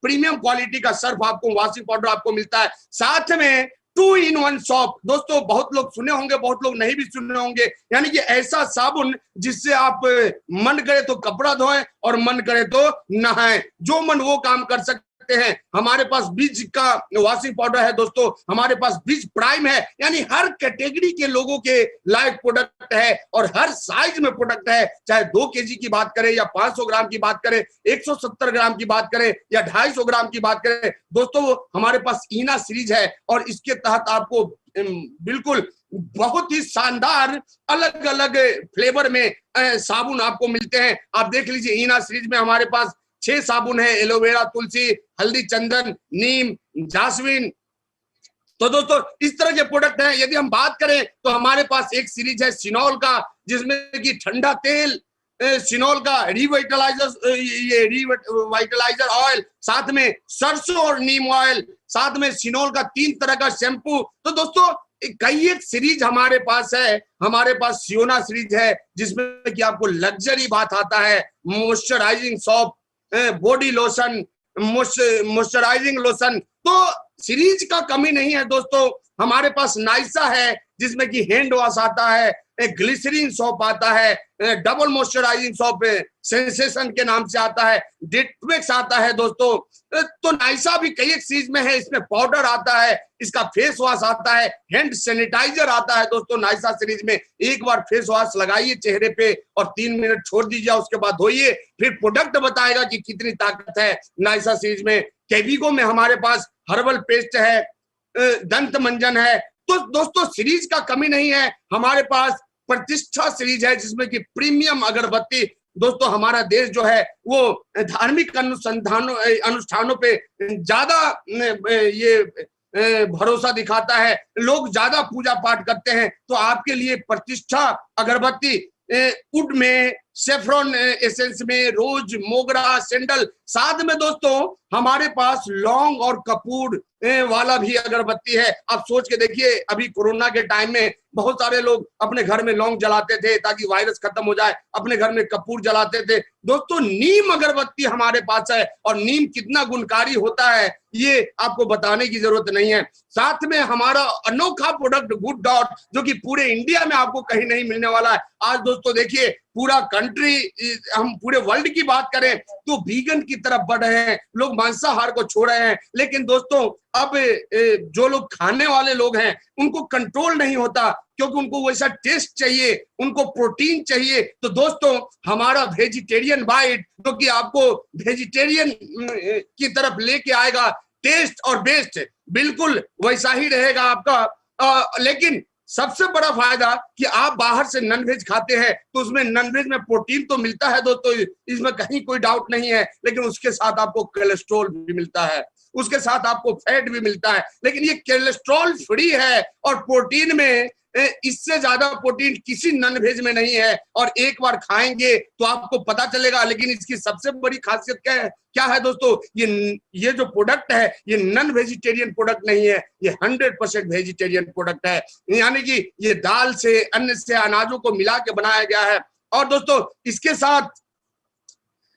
प्रीमियम क्वालिटी का सर्फ आपको, वॉशिंग पाउडर आपको मिलता है, साथ में 2-in-1 सॉप। दोस्तों बहुत लोग सुने होंगे, बहुत लोग नहीं भी सुने होंगे, यानी कि ऐसा साबुन जिससे आप मन करे तो कपड़ा धोएं और मन करे तो नहाएं, जो मन वो काम कर सकते हैं। हमारे पास बीज का वॉशिंग पाउडर है दोस्तों, हमारे पास बीज प्राइम है, यानी हर कैटेगरी के लोगों के लायक प्रोडक्ट है, और हर साइज में प्रोडक्ट है, चाहे 2 kg की बात करें या 500 ग्राम की बात करें, 170 ग्राम की बात करें या 250 ग्राम की बात करें। दोस्तों हमारे पास ईना सीरीज है, और इसके तहत आपको बिल्कुल बहुत ही शानदार अलग अलग फ्लेवर में साबुन आपको मिलते हैं। आप देख लीजिए, ईना सीरीज में हमारे पास 6 साबुन है, एलोवेरा, तुलसी, हल्दी, चंदन, नीम, जासमीन। तो दोस्तों इस तरह के प्रोडक्ट हैं। यदि हम बात करें तो हमारे पास एक सीरीज है सिनोल का, जिसमें कि ठंडा तेल, सिनोल का रिवाइटलाइजर ऑयल, साथ में सरसों और नीम ऑयल, साथ में सिनोल का 3 तरह का शैम्पू। तो दोस्तों कई एक सीरीज हमारे पास है। हमारे पास सियोना सीरीज है, जिसमें कि आपको लग्जरी बात आता है, moisturising shop, body lotion, moisturising lotion. तो सीरीज का कमी नहीं है दोस्तों। हमारे पास नाइसा है, जिसमें कि हैंड वॉश आता है, एक ग्लिसरीन सोप आता है, डबल मॉइस्चराइजिंग सोप सेंसेशन के नाम से आता है, डिटवेक्स आता है दोस्तों। तो नाइसा भी कई एक सीरीज में है, इसमें पाउडर आता है, इसका फेस वॉश आता है, हैंड सैनिटाइजर आता है दोस्तों। नाइसा सीरीज में एक बार फेस वॉश लगाइए चेहरे पे और 3 मिनट छोड़ दीजिए, उसके बाद धोइए, फिर प्रोडक्ट बताएगा कि कितनी ताकत है नाइसा सीरीज में। कैविगो में हमारे पास हर्बल पेस्ट है, दंत मंजन है। तो दोस्तों सीरीज का कमी नहीं है। हमारे पास प्रतिष्ठा सीरीज है, जिसमें कि प्रीमियम अगरबत्ती। दोस्तों हमारा देश जो है वो धार्मिक अनुष्ठानों पे ज्यादा ये भरोसा दिखाता है, लोग ज्यादा पूजा पाठ करते हैं। तो आपके लिए प्रतिष्ठा अगरबत्ती वुड में, सेफ्रॉन एसेंस में, रोज, मोगरा, सैंडल, साथ में दोस्तों हमारे पास लौंग और कपूर वाला भी अगरबत्ती है। आप सोच के देखिए, अभी कोरोना के टाइम में बहुत सारे लोग अपने घर में लौंग जलाते थे ताकि वायरस खत्म हो जाए, अपने घर में कपूर जलाते थे। दोस्तों नीम अगरबत्ती हमारे पास है, और नीम कितना गुणकारी होता है ये आपको बताने की जरूरत नहीं है। साथ में हमारा अनोखा प्रोडक्ट गुड डॉट, जो कि पूरे इंडिया में आपको कहीं नहीं मिलने वाला है। आज दोस्तों देखिए, पूरा कंट्री, हम पूरे वर्ल्ड की बात करें तो वीगन की तरफ बढ़ रहे हैं, लोग मांसाहार को छोड़ रहे हैं। लेकिन दोस्तों अब जो लोग खाने वाले लोग हैं उनको कंट्रोल नहीं होता, क्योंकि उनको वैसा टेस्ट चाहिए, उनको प्रोटीन चाहिए। तो दोस्तों हमारा वेजिटेरियन बाइट, जो कि आपको वेजिटेरियन की तरफ लेके आएगा, टेस्ट और बेस्ट बिल्कुल वैसा ही रहेगा आपका। लेकिन सबसे बड़ा फायदा कि आप बाहर से नॉनवेज खाते हैं तो उसमें नॉनवेज में प्रोटीन तो मिलता है दोस्तों, इसमें कहीं कोई डाउट नहीं है, लेकिन उसके साथ आपको कोलेस्ट्रॉल भी मिलता है, उसके साथ आपको फैट भी मिलता है। लेकिन ये कोलेस्ट्रॉल फ्री है, और प्रोटीन में इससे ज्यादा प्रोटीन किसी नॉन वेज में नहीं है। और एक बार खाएंगे तो आपको पता चलेगा। लेकिन इसकी सबसे बड़ी खासियत क्या है दोस्तों, ये जो प्रोडक्ट है ये नॉन वेजिटेरियन प्रोडक्ट नहीं है, ये 100% वेजिटेरियन प्रोडक्ट है। यानी कि ये दाल से, अन्न से, अनाजों को मिला के बनाया गया है। और दोस्तों इसके साथ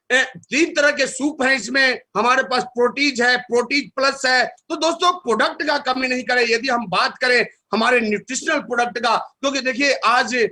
3 तरह के सूप हैं, इसमें हमारे पास प्रोटीज है, प्रोटीज प्लस है। तो दोस्तों प्रोडक्ट का कमी नहीं करें। यदि हम बात करें हमारे न्यूट्रिशनल प्रोडक्ट का, क्योंकि देखिए आज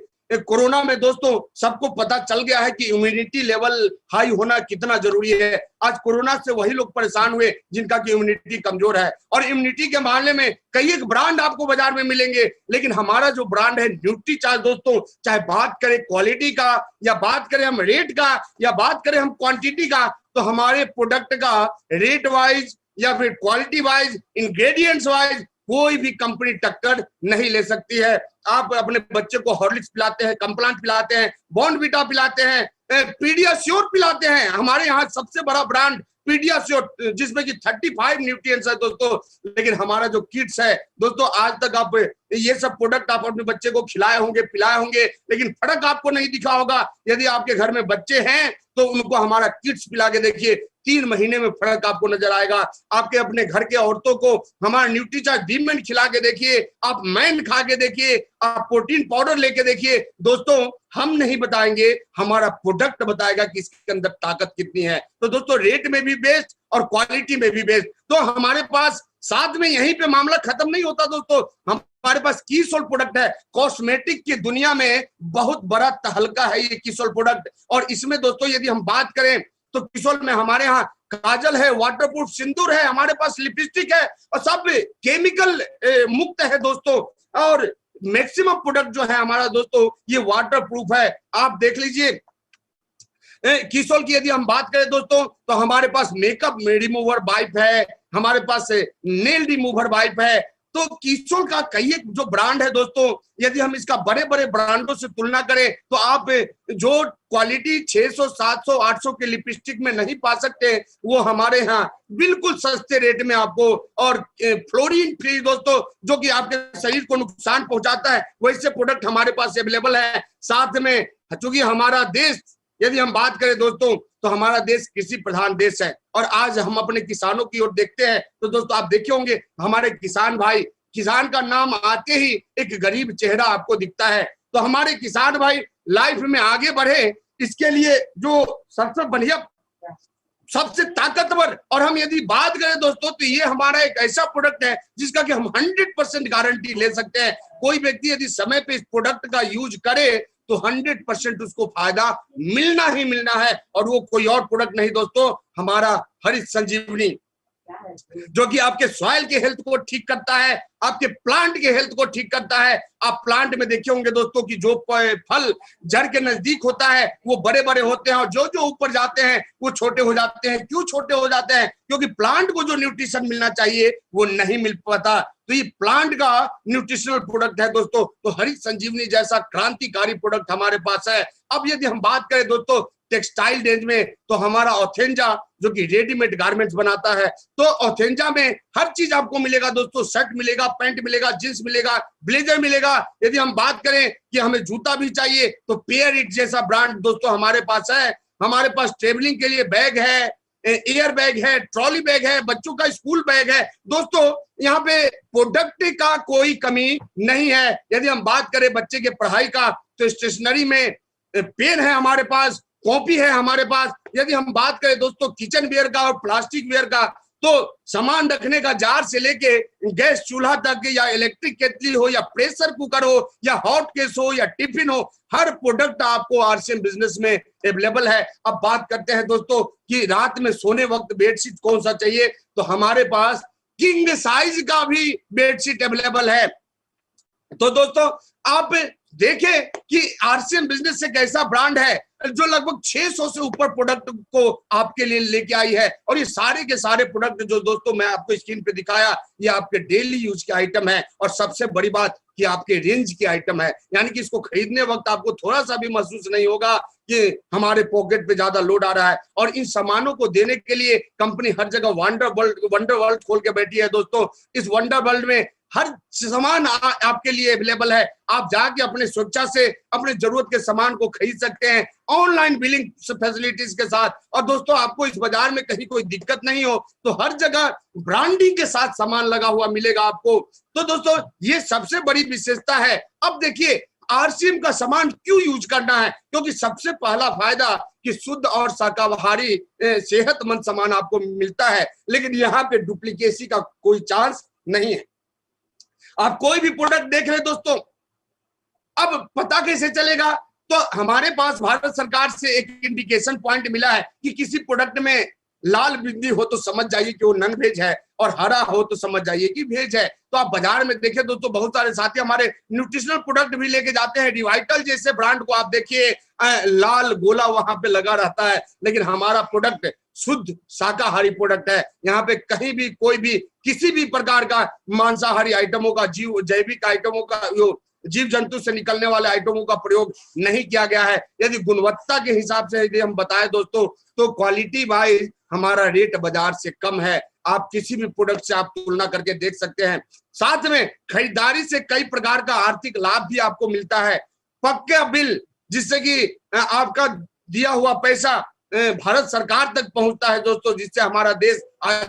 कोरोना में दोस्तों सबको पता चल गया है कि इम्यूनिटी लेवल हाई होना कितना जरूरी है। आज कोरोना से वही लोग परेशान हुए जिनका की इम्यूनिटी कमजोर है, और इम्यूनिटी के मामले में कई एक ब्रांड आपको बाजार में मिलेंगे, लेकिन हमारा जो ब्रांड है न्यूट्रीचार्ज दोस्तों, चाहे बात करें क्वालिटी का, या बात करें हम रेट का, या बात करें हम क्वांटिटी का, तो हमारे प्रोडक्ट का रेट वाइज या फिर क्वालिटी वाइज, इंग्रेडिएंट्स वाइज कोई भी कंपनी टक्कर नहीं ले सकती है। आप अपने बच्चे को हॉर्लिक्स पिलाते हैं, कम्प्लान पिलाते हैं, बॉर्नवीटा पिलाते हैं, पीडियाश्योर पिलाते हैं। हमारे यहाँ सबसे बड़ा ब्रांड पीडियाश्योर, जिसमें कि 35 न्यूट्रिएंट्स है दोस्तों। लेकिन हमारा जो किड्स है दोस्तों, आज तक आप ये सब प्रोडक्ट आप अपने बच्चे को खिलाए होंगे, पिलाए होंगे, लेकिन फर्क आपको नहीं दिखा होगा। यदि आपके घर में बच्चे हैं तो उनको हमारा किड्स पिला के देखिए, 3 महीने में फर्क आपको नजर आएगा। आपके अपने घर के औरतों को हमारा न्यूट्रीचार्ज वीमेन खिला के देखिए, आप मैन खा के देखिए, आप प्रोटीन पाउडर लेके देखिए। दोस्तों हम नहीं बताएंगे, हमारा प्रोडक्ट बताएगा कि इसके अंदर ताकत कितनी है। तो दोस्तों रेट में भी बेस्ट और क्वालिटी में भी बेस्ट। तो हमारे पास साथ में यहीं पे मामला खत्म नहीं होता दोस्तों, हमारे पास कीसोल प्रोडक्ट है। कॉस्मेटिक की दुनिया में बहुत बड़ा तहलका है ये कीसोल प्रोडक्ट। और इसमें दोस्तों यदि हम बात करें तो कीसोल में हमारे यहाँ काजल है, वाटरप्रूफ सिंदूर है, हमारे पास लिपस्टिक है, और सब केमिकल मुक्त है दोस्तों। और मैक्सिमम प्रोडक्ट जो है हमारा दोस्तों ये वाटरप्रूफ है। आप देख लीजिए कीसोल की यदि हम बात करें दोस्तों, तो हमारे पास मेकअप रिमूवर वाइप है, हमारे पास नेल रिमूवर वाइप है। तो कीसोल का कई एक जो ब्रांड है दोस्तों, यदि हम इसका बड़े बड़े ब्रांडों से तुलना करें तो आप जो क्वालिटी 600, 700, 800 के लिपस्टिक में नहीं पा सकते, वो हमारे यहाँ बिल्कुल सस्ते रेट में आपको, और फ्लोरीन फ्री दोस्तों, जो कि आपके शरीर को नुकसान पहुंचाता है, वैसे प्रोडक्ट हमारे पास अवेलेबल है। साथ में चूंकि हमारा देश, यदि हम बात करें दोस्तों, तो हमारा देश कृषि प्रधान देश है, और आज हम अपने किसानों की ओर देखते हैं तो दोस्तों आप देखे होंगे हमारे किसान भाई, किसान का नाम आते ही एक गरीब चेहरा आपको दिखता है। तो हमारे किसान भाई लाइफ में आगे बढ़े, इसके लिए जो सबसे बढ़िया, सबसे ताकतवर, और हम यदि बात करें दोस्तों तो ये हमारा एक ऐसा प्रोडक्ट है जिसका कि हम 100% गारंटी ले सकते हैं। कोई व्यक्ति यदि समय पे इस प्रोडक्ट का यूज करे तो 100% उसको फायदा मिलना ही मिलना है, और वो कोई और प्रोडक्ट नहीं दोस्तों, हमारा हरित संजीवनी, जो कि आपके सॉइल के हेल्थ को ठीक करता है, आपके प्लांट के हेल्थ को ठीक करता है। आप प्लांट में देखे होंगे दोस्तों कि जो फल जड़ के नजदीक होता है वो बड़े बड़े होते हैं, और जो जो ऊपर जाते हैं वो छोटे हो जाते हैं। क्यों छोटे हो जाते हैं? क्योंकि प्लांट को जो न्यूट्रिशन मिलना चाहिए वो नहीं मिल पाता। तो ये प्लांट का न्यूट्रिशनल प्रोडक्ट है दोस्तों। तो हरित संजीवनी जैसा क्रांतिकारी प्रोडक्ट हमारे पास है। अब यदि हम बात करें दोस्तों टेक्सटाइल रेंज में तो हमारा ऑथेंजा जो कि रेडीमेड गारमेंट्स बनाता है, तो ऑथेंजा में हर चीज आपको मिलेगा दोस्तों। शर्ट मिलेगा, पैंट मिलेगा, जींस मिलेगा, ब्लेजर मिलेगा। यदि हम बात करें कि हमें जूता भी चाहिए तो पेयर इट जैसा ब्रांड दोस्तों हमारे पास है। हमारे पास ट्रेवलिंग के लिए बैग है, एयर बैग है, ट्रॉली बैग है, बच्चों का स्कूल बैग है। दोस्तों यहाँ पे प्रोडक्ट का कोई कमी नहीं है। यदि हम बात करें बच्चे के पढ़ाई का तो स्टेशनरी में पेन है हमारे पास, कॉपी है हमारे पास। यदि हम बात करें दोस्तों किचन वेयर का और प्लास्टिक वेयर का, तो सामान रखने का जार से लेके गैस चूल्हा तक, या इलेक्ट्रिक केतली हो, या प्रेशर कुकर हो, या हॉट केस हो, या टिफिन हो, हर प्रोडक्ट आपको आरसीएम बिजनेस में अवेलेबल है। अब बात करते हैं दोस्तों कि रात में सोने वक्त बेडशीट कौन सा चाहिए, तो हमारे पास किंग साइज का भी बेडशीट अवेलेबल है। तो दोस्तों आप देखें कि आरसीएम बिजनेस एक ऐसा ब्रांड है जो लगभग 600 से ऊपर प्रोडक्ट को आपके लिए लेके आई है। और ये सारे के सारे प्रोडक्ट जो दोस्तों मैं आपको स्क्रीन पे दिखाया, ये आपके डेली यूज के आइटम है। और सबसे बड़ी बात कि आपके रेंज के आइटम है, यानी कि इसको खरीदने वक्त आपको थोड़ा सा भी महसूस नहीं होगा कि हमारे पॉकेट पे ज्यादा लोड आ रहा है। और इन सामानों को देने के लिए कंपनी हर जगह वंडर वर्ल्ड खोल के बैठी है दोस्तों। इस वंडर वर्ल्ड में हर सामान आपके लिए अवेलेबल है। आप जाके अपने स्वेच्छा से अपने जरूरत के सामान को खरीद सकते हैं ऑनलाइन बिलिंग फैसिलिटीज के साथ। और दोस्तों आपको इस बाजार में कहीं कोई दिक्कत नहीं हो तो हर जगह ब्रांडिंग के साथ सामान लगा हुआ मिलेगा आपको। तो दोस्तों ये सबसे बड़ी विशेषता है। अब देखिए आरसीएम का सामान क्यों यूज करना है, क्योंकि सबसे पहला फायदा कि शुद्ध और शाकाहारी सेहतमंद सामान आपको मिलता है, लेकिन यहाँ पे डुप्लीकेसी का कोई चांस नहीं है। आप कोई भी प्रोडक्ट देख रहे दोस्तों, अब पता कैसे चलेगा, तो हमारे पास भारत सरकार से एक इंडिकेशन पॉइंट मिला है कि किसी प्रोडक्ट में लाल बिंदी हो तो समझ जाइए कि वो नॉन वेज है, और हरा हो तो समझ जाइए कि वेज है। तो आप बाजार में देखें दोस्तों, बहुत सारे साथी हमारे न्यूट्रिशनल प्रोडक्ट भी लेके जाते हैं। रिवाइटल जैसे ब्रांड को आप देखिए, लाल गोला वहां पे लगा रहता है, लेकिन हमारा प्रोडक्ट शुद्ध शाकाहारी प्रोडक्ट है। यहाँ पे कहीं भी कोई भी किसी भी प्रकार का मांसाहारी आइटमों का, जैविक आइटमों का, जीव जंतु से निकलने वाले आइटमों का प्रयोग नहीं किया गया है। यदि गुणवत्ता के हिसाब से यदि हम बताएं दोस्तों, तो क्वालिटी वाइज हमारा रेट बाजार से कम है। आप किसी भी प्रोडक्ट से आप तुलना करके देख सकते हैं। साथ में खरीदारी से कई प्रकार का आर्थिक लाभ भी आपको मिलता है। पक्का बिल, जिससे कि आपका दिया हुआ पैसा भारत सरकार तक पहुंचता है दोस्तों, जिससे हमारा देश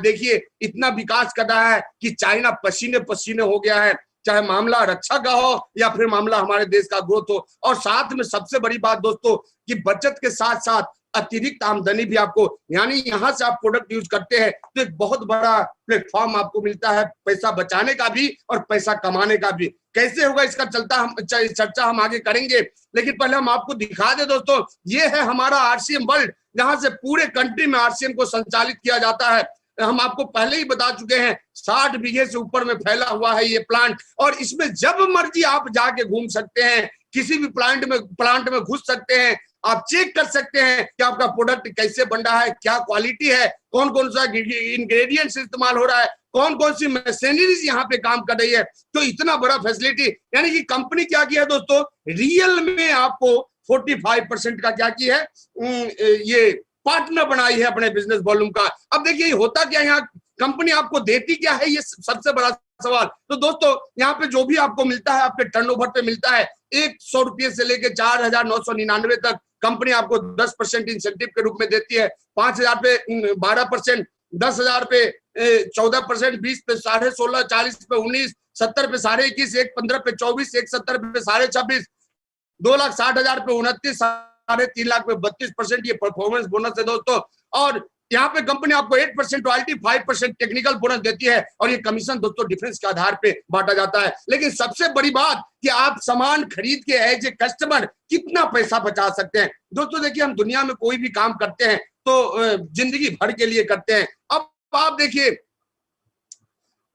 देखिए इतना विकास कर रहा है कि चाइना पसीने पसीने हो गया है, चाहे मामला रक्षा का हो या फिर मामला हमारे देश का ग्रोथ हो। और साथ में सबसे बड़ी बात दोस्तों कि बचत के साथ साथ अतिरिक्त आमदनी भी आपको, यानी यहाँ से आप प्रोडक्ट यूज करते हैं तो एक बहुत बड़ा प्लेटफॉर्म आपको मिलता है पैसा बचाने का भी और पैसा कमाने का भी। कैसे होगा इसका चर्चा हम आगे करेंगे, लेकिन पहले हम आपको दिखा दे दोस्तों, ये है हमारा आरसीएम वर्ल्ड, जहां से पूरे कंट्री में आरसीएम को संचालित किया जाता है। हम आपको पहले ही बता चुके हैं 60 बीघे से ऊपर में फैला हुआ है ये प्लांट, और इसमें जब मर्जी आप जाके घूम सकते हैं, किसी भी प्लांट में घुस सकते हैं, आप चेक कर सकते हैं कि आपका प्रोडक्ट कैसे बन रहा है, क्या क्वालिटी है, कौन कौन सा इंग्रेडिएंट्स इस्तेमाल हो रहा है, कौन कौन सी मशीनरीज यहाँ पे काम कर रही है। तो इतना बड़ा फैसिलिटी, यानी कि कंपनी क्या किया है दोस्तों, रियल में आपको 45% का क्या की है, ये पार्टनर बनाई है अपने बिजनेस वॉल्यूम का। अब देखिए होता क्या, यहाँ कंपनी आपको देती क्या है, ये सबसे बड़ा सवाल। तो दोस्तों यहाँ पे जो भी आपको मिलता है आपके टर्नओवर पे मिलता है। 100 रुपये से लेके 4,999 तक कंपनी आपको 10% इंसेंटिव के रूप में देती है। 5,000 पे 12%, 10,000 पे 14%, 20 पे 16.5%, 40 पे 19%, 70 पे 21.5%, 115 पे 24%, 170 पे 26.5%, 2,60,000 पे 29%, 3.5 लाख पे 32%। ये परफॉर्मेंस बोनस है दोस्तों। और यहाँ पे कंपनी आपको 8% रॉयल्टी, 5% टेक्निकल बोनस देती है, और ये कमीशन दोस्तों डिफरेंस के आधार पे बांटा जाता है। लेकिन सबसे बड़ी बात कि आप सामान खरीद के एज ए कस्टमर कितना पैसा बचा सकते हैं। दोस्तों देखिए, हम दुनिया में कोई भी काम करते हैं तो जिंदगी भर के लिए करते हैं। अब आप देखिए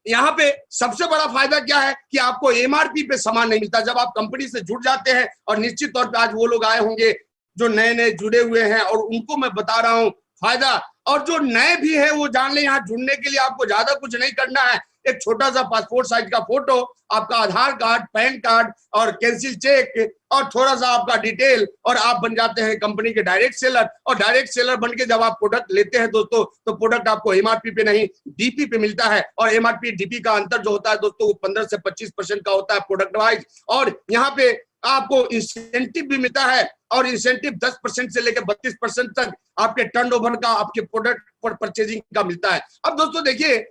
यहाँ पे सबसे बड़ा फायदा क्या है कि आपको एमआरपी पे सामान नहीं मिलता। जब आप कंपनी से जुड़ जाते हैं, और निश्चित तौर पे आज वो लोग आए होंगे जो नए नए जुड़े हुए हैं, और उनको मैं बता रहा हूँ फायदा, और जो नए भी है वो जान ले, यहाँ जुड़ने के लिए आपको ज्यादा कुछ नहीं करना है। एक छोटा सा पासपोर्ट साइज का फोटो, आपका आधार कार्ड, पैन कार्ड और कैंसिल चेक और थोड़ा सा आपका डिटेल, और आप बन जाते हैं कंपनी के डायरेक्ट सेलर। और डायरेक्ट सेलर बन के जब आप प्रोडक्ट लेते हैं दोस्तों, तो प्रोडक्ट आपको एमआरपी पे नहीं डीपी पे मिलता है। और एमआरपी डीपी का अंतर जो होता है दोस्तों, वो 15 से 25% का होता है प्रोडक्ट वाइज। और यहाँ पे आपको इंसेंटिव भी मिलता है, और इंसेंटिव 10% से लेकर 32% तक आपके टर्नओवर का, आपके प्रोडक्ट पर परचेजिंग का मिलता है। अब दोस्तों देखिए,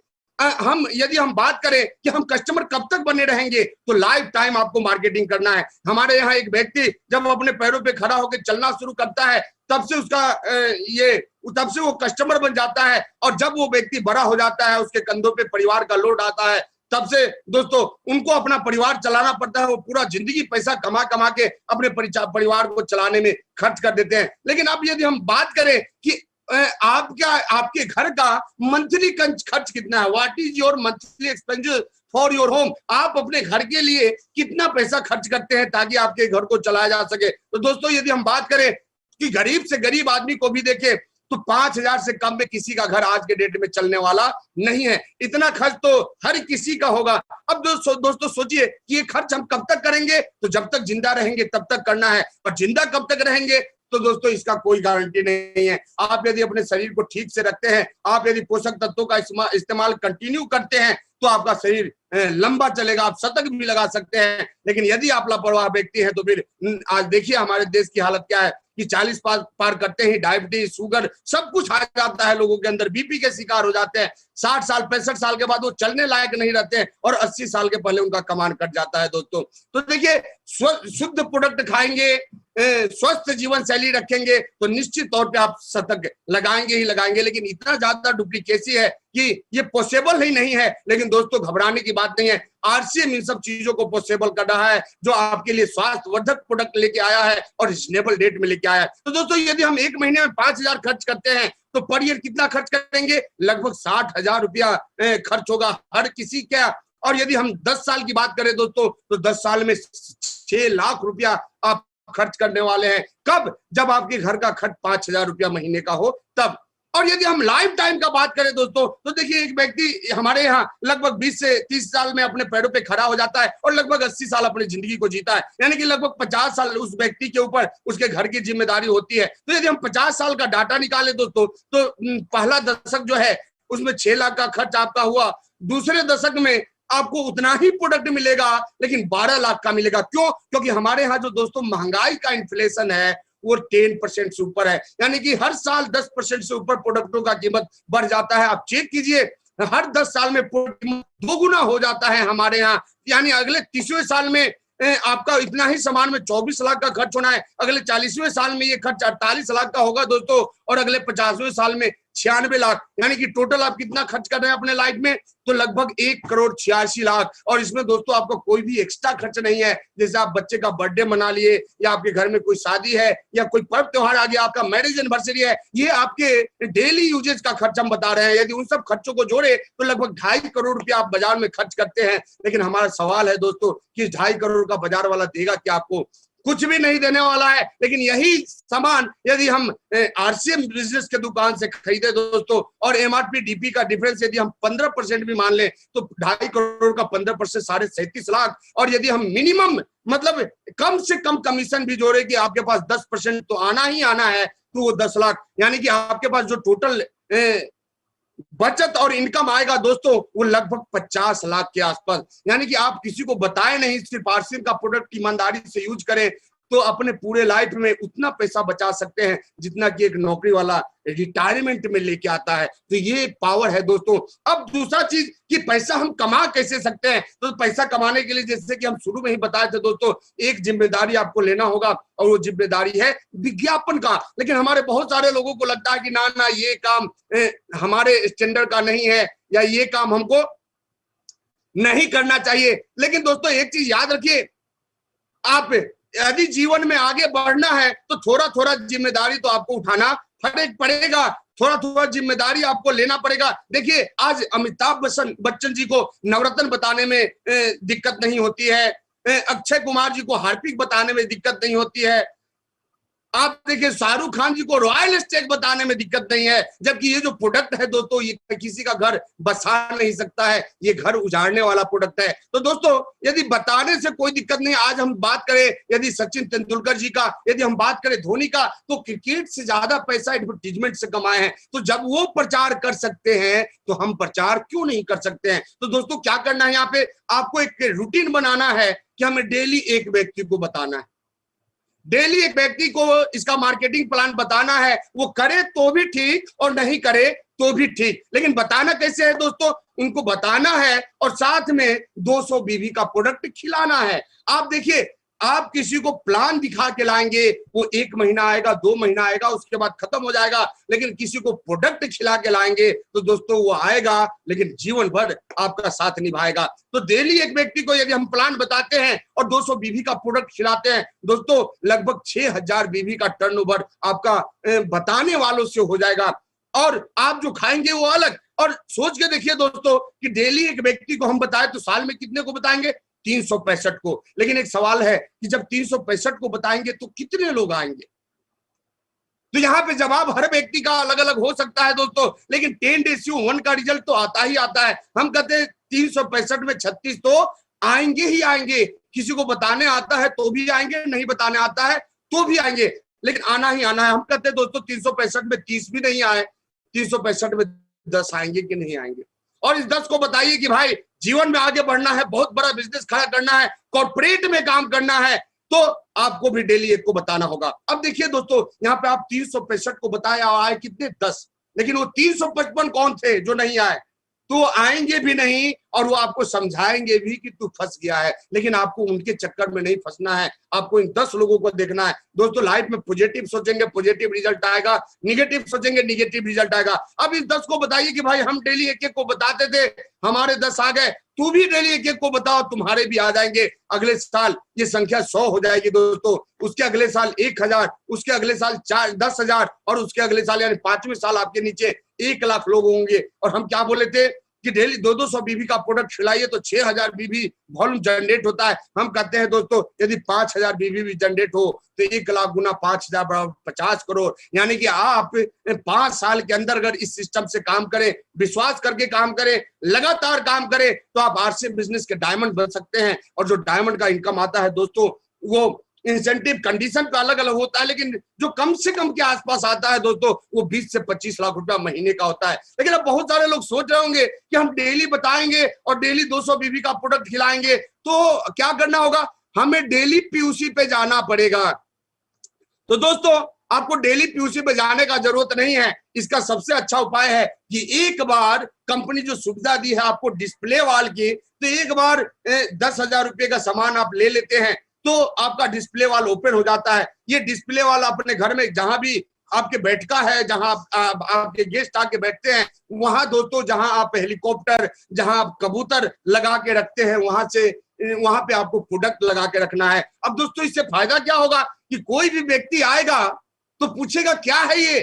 यदि हम बात करें कि हम कस्टमर कब तक बने रहेंगे, तो लाइफ टाइम आपको मार्केटिंग करना है। हमारे यहाँ एक व्यक्ति जब अपने पैरों पे खड़ा होकर चलना शुरू करता है, तब से वो कस्टमर बन जाता है। और जब वो व्यक्ति बड़ा हो जाता है, उसके कंधों पे परिवार का लोड आता है, तब से दोस्तों उनको अपना परिवार चलाना पड़ता है। वो पूरा जिंदगी पैसा कमा कमा के अपने परिवार को चलाने में खर्च कर देते हैं। लेकिन अब यदि हम बात करें कि आपके घर का मंथली खर्च कितना है, what is your monthly expenditure for your home, आप अपने घर के लिए कितना पैसा खर्च करते हैं ताकि आपके घर को चलाया जा सके। तो दोस्तों यदि हम बात करें कि गरीब से गरीब आदमी को भी देखें, तो 5,000 से कम में किसी का घर आज के डेट में चलने वाला नहीं है। इतना खर्च तो हर किसी का होगा। अब दोस्तों सोचिए कि ये खर्च हम कब तक करेंगे, तो जब तक जिंदा रहेंगे तब तक करना है। और जिंदा कब तक रहेंगे, तो दोस्तों इसका कोई गारंटी नहीं है। आप यदि अपने शरीर को ठीक से रखते हैं, आप यदि पोषक तत्वों का इस्तेमाल कंटिन्यू करते हैं, तो आपका शरीर लंबा चलेगा, आप शतक भी लगा सकते हैं। लेकिन यदि आप लापरवाह व्यक्ति हैं, तो फिर आज देखिए हमारे देश की हालत क्या है कि 40 पार करते ही डायबिटीज, शुगर सब कुछ आ जाता है लोगों के अंदर, बीपी के शिकार हो जाते हैं। 60 साल 65 साल के बाद वो चलने लायक नहीं रहते हैं, और 80 साल के पहले उनका कमान कट जाता है दोस्तों। तो देखिए, शुद्ध प्रोडक्ट खाएंगे, स्वस्थ जीवन शैली रखेंगे, तो निश्चित तौर पे आप शतक लगाएंगे ही लगाएंगे। लेकिन इतना ज्यादा डुप्लीकेसी है कि ये पॉसिबल ही नहीं है। लेकिन दोस्तों घबराने की बात नहीं है, आरसीएम इन सब चीजों को पॉसिबल कर रहा है, जो आपके लिए स्वास्थ्यवर्धक प्रोडक्ट लेके आया है और रिजनेबल रेट में लेके आया है। तो दोस्तों यदि हम एक महीने में 5,000 खर्च करते हैं, तो पर ईयर कितना खर्च करेंगे, लगभग 60,000 रुपया खर्च होगा हर किसी का। और यदि हम 10 साल की बात करें दोस्तों, तो 10 साल में 6 लाख रुपया आप खर्च करने वाले हैं। कब, जब आपके घर का खर्च 5,000 रुपया महीने का हो तब। और यदि हम लाइफ टाइम का बात करें दोस्तों, तो देखिए एक व्यक्ति हमारे यहाँ लगभग 20 से 30 साल में अपने पैरों पे खड़ा हो जाता है, और लगभग 80 साल अपनी जिंदगी को जीता है। यानी कि लगभग 50 साल उस व्यक्ति के ऊपर उसके घर की जिम्मेदारी होती है। तो यदि हम 50 साल का डाटा निकालें दोस्तों, तो पहला दशक जो है उसमें 6 लाख का खर्च आपका हुआ। दूसरे दशक में आपको उतना ही प्रोडक्ट मिलेगा, लेकिन 12 लाख का मिलेगा। क्यों? क्योंकि हमारे यहाँ जो दोस्तों महंगाई का इन्फ्लेशन है वो 10% से ऊपर है। यानी कि हर साल 10% से ऊपर प्रोडक्टों का कीमत बढ़ जाता है। आप चेक कीजिए, हर 10 साल में दोगुना हो जाता है हमारे यहाँ। यानी अगले 30वें साल में आपका इतना ही सामान में 24 लाख का खर्च होना है, अगले 40वें साल में ये खर्च 48 लाख का होगा दोस्तों, और अगले 50वें साल में 96 लाख। यानी कि टोटल आप कितना खर्च कर रहे हैं अपने लाइफ में, तो लगभग 1,86,00,000। और इसमें दोस्तों आपको कोई भी एक्स्ट्रा खर्च नहीं है। जैसे आप बच्चे का बर्थडे मना लिए, या आपके घर में कोई शादी है, या कोई पर्व त्योहार आ गया, आपका मैरिज एनिवर्सरी है, ये आपके डेली यूजेज का खर्च हम बता रहे हैं। यदि उन सब खर्चों को जोड़े तो लगभग 2.5 करोड़ रुपया आप बाजार में खर्च करते हैं। लेकिन हमारा सवाल है दोस्तों कि 2.5 करोड़ का बाजार वाला देगा क्या आपको? कुछ भी नहीं देने वाला है। लेकिन यही सामान यदि हम आरसीएम बिजनेस के दुकान से खरीदे दोस्तों, और एमआरपी डीपी का डिफरेंस यदि हम 15% भी मान लें, तो 2.5 करोड़ का 15% 37.5 लाख। और यदि हम मिनिमम मतलब कम से कम कमीशन भी जोड़े कि आपके पास 10% तो आना ही आना है, तो वो 10 लाख। यानी कि आपके पास जो टोटल बचत और इनकम आएगा दोस्तों, वो लगभग 50 लाख के आसपास। यानी कि आप किसी को बताएं नहीं, सिर्फ आरसीएम का प्रोडक्ट ईमानदारी से यूज करें, तो अपने पूरे लाइफ में उतना पैसा बचा सकते हैं जितना कि एक नौकरी वाला रिटायरमेंट में लेके आता है। तो ये एक पावर है दोस्तों। अब दूसरा चीज कि पैसा हम कमा कैसे सकते हैं, तो पैसा कमाने के लिए जैसे कि हम शुरू में ही बताए थे दोस्तों, एक जिम्मेदारी आपको लेना होगा, और वो जिम्मेदारी है विज्ञापन का। लेकिन हमारे बहुत सारे लोगों को लगता है कि ना ना ये काम हमारे स्टैंडर्ड का नहीं है, या ये काम हमको नहीं करना चाहिए। लेकिन दोस्तों एक चीज याद रखिए, आप यदि जीवन में आगे बढ़ना है तो थोड़ा थोड़ा जिम्मेदारी तो आपको उठाना पड़ेगा, थोड़ा थोड़ा जिम्मेदारी आपको लेना पड़ेगा। देखिए आज अमिताभ बच्चन जी को नवरत्न बताने में दिक्कत नहीं होती है, अक्षय कुमार जी को हार्पिक बताने में दिक्कत नहीं होती है, आप देखिए शाहरुख खान जी को रॉयल एस्टेट बताने में दिक्कत नहीं है, जबकि ये जो प्रोडक्ट है दोस्तों, ये किसी का घर बसा नहीं सकता है, ये घर उजाड़ने वाला प्रोडक्ट है। तो दोस्तों यदि बताने से कोई दिक्कत नहीं, आज हम बात करें यदि सचिन तेंदुलकर जी का, यदि हम बात करें धोनी का, तो क्रिकेट से ज्यादा पैसा एडवर्टीजमेंट से कमाए हैं। तो जब वो प्रचार कर सकते हैं तो हम प्रचार क्यों नहीं कर सकते हैं। तो दोस्तों क्या करना है, यहाँ पे आपको एक रूटीन बनाना है कि हमें डेली एक व्यक्ति को बताना है, डेली एक व्यक्ति को इसका मार्केटिंग प्लान बताना है। वो करे तो भी ठीक और नहीं करे तो भी ठीक, लेकिन बताना कैसे है दोस्तों, उनको बताना है और साथ में 200 बीवी का प्रोडक्ट खिलाना है। आप देखिए, आप किसी को प्लान दिखा के लाएंगे, वो 1 महीना आएगा, 2 महीना आएगा, उसके बाद खत्म हो जाएगा। लेकिन किसी को प्रोडक्ट खिला के लाएंगे तो दोस्तों वो आएगा लेकिन जीवन भर आपका साथ निभाएगा। तो डेली एक व्यक्ति को यदि हम प्लान बताते हैं और 200 बीवी का प्रोडक्ट खिलाते हैं, दोस्तों लगभग 6000 बीवी का टर्नओवर आपका बताने वालों से हो जाएगा। और आप जो खाएंगे वो अलग। और सोच के देखिए दोस्तों कि डेली एक व्यक्ति को हम बताएं तो साल में कितने को बताएंगे, 365 को। लेकिन एक सवाल है कि जब 365 को बताएंगे तो कितने लोग आएंगे। तो यहाँ पे जवाब हर व्यक्ति का अलग अलग हो सकता है दोस्तों, लेकिन 10:1 का रिजल्ट तो आता ही आता है। हम कहते हैं 365 में 36 तो आएंगे ही आएंगे। किसी को बताने आता है तो भी आएंगे, नहीं बताने आता है तो भी आएंगे, लेकिन आना ही आना है। हम कहते हैं दोस्तों 365 में 30 भी नहीं आए, 365 में 10 आएंगे कि नहीं आएंगे। और इस 10 को बताइए कि भाई जीवन में आगे बढ़ना है, बहुत बड़ा बिजनेस खड़ा करना है, कॉर्पोरेट में काम करना है, तो आपको भी डेली एक को बताना होगा। अब देखिए दोस्तों, यहाँ पे आप 365 को बताया, आए कितने, 10, लेकिन वो 355 कौन थे जो नहीं आए। तो आएंगे भी नहीं और वो आपको समझाएंगे भी कि तू फंस गया है, लेकिन आपको उनके चक्कर में नहीं फंसना है। आपको इन 10 लोगों को देखना है दोस्तों। लाइफ में पॉजिटिव सोचेंगे पॉजिटिव रिजल्ट आएगा, निगेटिव सोचेंगे निगेटिव रिजल्ट आएगा। अब इस 10 को बताइए कि भाई हम डेली एक एक को बताते थे, हमारे 10 आ गए, तू भी डेली एक एक को बताओ, तुम्हारे भी आ जाएंगे। अगले साल ये संख्या 100 हो जाएगी दोस्तों, उसके अगले साल 1000, उसके अगले साल 10,000 और उसके अगले साल यानी 5वें साल आपके नीचे 1 लाख लोग होंगे। और हम क्या बोले थे कि डेली 200 बीबी का प्रोडक्ट खिलाइए तो 6000 बीबी वॉल्यूम जनरेट होता है। हम कहते हैं दोस्तों यदि 5000 बीबी भी जनरेट हो तो 1 लाख गुना 5000 बराबर 50 करोड़। यानी कि आप 5 साल के अंदर अगर इस सिस्टम से काम करें, विश्वास करके काम करें, लगातार काम करें, तो आप आरसीएम बिजनेस के डायमंड बन सकते हैं। और जो डायमंड का इनकम आता है दोस्तों, वो इंसेंटिव कंडीशन का अलग अलग होता है, लेकिन जो कम से कम के आसपास आता है दोस्तों, वो 20 से 25 लाख रुपया महीने का होता है। लेकिन अब बहुत सारे लोग सोच रहे होंगे कि हम डेली बताएंगे और डेली 200 बीबी का प्रोडक्ट खिलाएंगे, तो क्या करना होगा, हमें डेली पीयूसी पे जाना पड़ेगा। तो दोस्तों आपको डेली पीयूसी पे जाने का जरूरत नहीं है। इसका सबसे अच्छा उपाय है कि एक बार कंपनी जो सुविधा दी है आपको डिस्प्ले वाल की, तो एक बार 10,000 रुपये का सामान आप ले लेते हैं तो आपका डिस्प्ले वाल ओपन हो जाता है। ये डिस्प्ले वाल अपने घर में जहां भी आपके बैठका है, जहां आपके गेस्ट आके बैठते हैं, वहां दोस्तों जहां आप हेलीकॉप्टर, जहां आप कबूतर लगा के रखते हैं, वहां पे आपको प्रोडक्ट लगा के रखना है। अब दोस्तों इससे फायदा क्या होगा कि कोई भी व्यक्ति आएगा तो पूछेगा क्या है ये,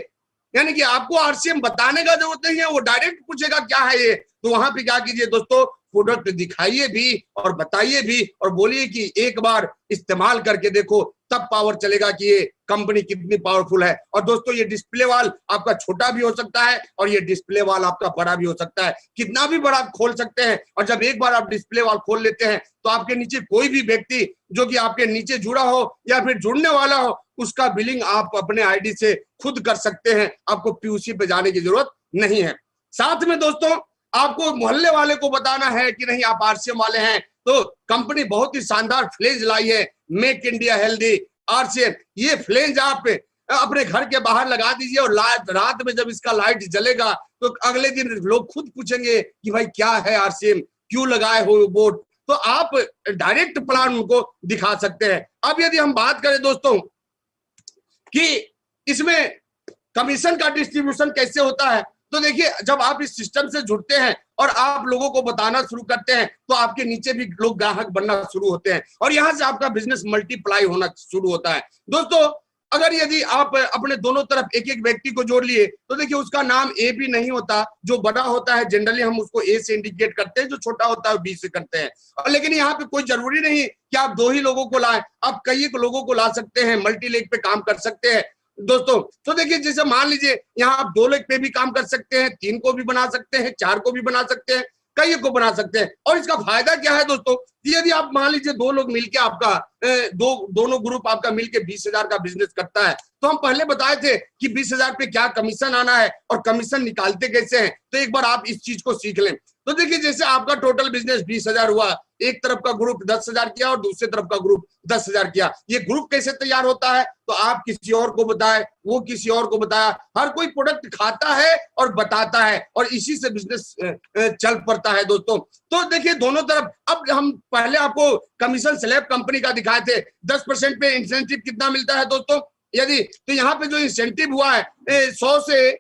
यानी कि आपको आरसीएम बताने का जरूरत नहीं है, वो डायरेक्ट पूछेगा क्या है ये। तो वहां पे क्या कीजिए दोस्तों, प्रोडक्ट दिखाइए भी और बताइए भी और बोलिए कि एक बार इस्तेमाल करके देखो, तब पावर चलेगा कि ये कंपनी कितनी पावरफुल है। और दोस्तों ये डिस्प्ले वाल आपका छोटा भी हो सकता है और ये डिस्प्ले वाल आपका बड़ा भी हो सकता है, कितना भी बड़ा आप खोल सकते हैं। और जब एक बार आप डिस्प्ले वाल खोल लेते हैं तो आपके नीचे कोई भी व्यक्ति जो कि आपके नीचे जुड़ा हो या फिर जुड़ने वाला हो, उसका बिलिंग आप अपने आईडी से खुद कर सकते हैं, आपको पीयूसी पे जाने की जरूरत नहीं है। साथ में दोस्तों आपको मोहल्ले वाले को बताना है कि नहीं आप आरसीएम वाले हैं। तो कंपनी बहुत ही शानदार फ्लेज लाई है, मेक इंडिया हेल्दी आरसीएम। ये फ्लेज आप अपने घर के बाहर लगा दीजिए और रात में जब इसका लाइट जलेगा तो अगले दिन लोग खुद पूछेंगे कि भाई क्या है आरसीएम, क्यों लगाए हो बोर्ड। तो आप डायरेक्ट प्लान उनको दिखा सकते हैं। अब यदि हम बात करें दोस्तों कि इसमें कमीशन का डिस्ट्रीब्यूशन कैसे होता है, तो देखिए जब आप इस सिस्टम से जुड़ते हैं और आप लोगों को बताना शुरू करते हैं तो आपके नीचे भी लोग ग्राहक बनना शुरू होते हैं और यहां से आपका बिजनेस मल्टीप्लाई होना शुरू होता है। दोस्तों अगर यदि आप अपने दोनों तरफ एक एक व्यक्ति को जोड़ लिए तो देखिए उसका नाम ए भी नहीं होता, जो बड़ा होता है जनरली हम उसको ए से इंडिकेट करते हैं, जो छोटा होता है बी से करते हैं। और लेकिन यहाँ पे कोई जरूरी नहीं कि आप 2 ही लोगों को लाएं, आप कई एक लोगों को ला सकते हैं, मल्टी लेग पे काम कर सकते हैं दोस्तों। तो देखिए जैसे मान लीजिए यहाँ आप 2 लेग पे भी काम कर सकते हैं, 3 को भी बना सकते हैं, 4 को भी बना सकते हैं, कई को बना सकते हैं। और इसका फायदा क्या है दोस्तों, यदि आप मान लीजिए 2 लोग मिलके आपका दोनों ग्रुप आपका मिलके 20,000 का बिजनेस करता है, तो हम पहले बताए थे कि 20,000 पे क्या कमीशन आना है और कमीशन निकालते कैसे हैं, तो एक बार आप इस चीज को सीख लें। तो देखिए जैसे आपका टोटल बिजनेस 20,000 हुआ, एक तरफ का ग्रुप 10,000 किया और दूसरे तरफ का ग्रुप 10,000 किया। ये ग्रुप कैसे तैयार होता है, तो आप किसी और को बताए, वो किसी और को बताया, हर कोई प्रोडक्ट खाता है और बताता है और इसी से बिजनेस चल पड़ता है दोस्तों। तो देखिए दोनों तरफ, अब हम पहले आपको कमीशन स्लैब कंपनी का दिखाए थे, 10% पे इंसेंटिव कितना मिलता है दोस्तों, यदि तो यहाँ पे जो इंसेंटिव हुआ है 100 से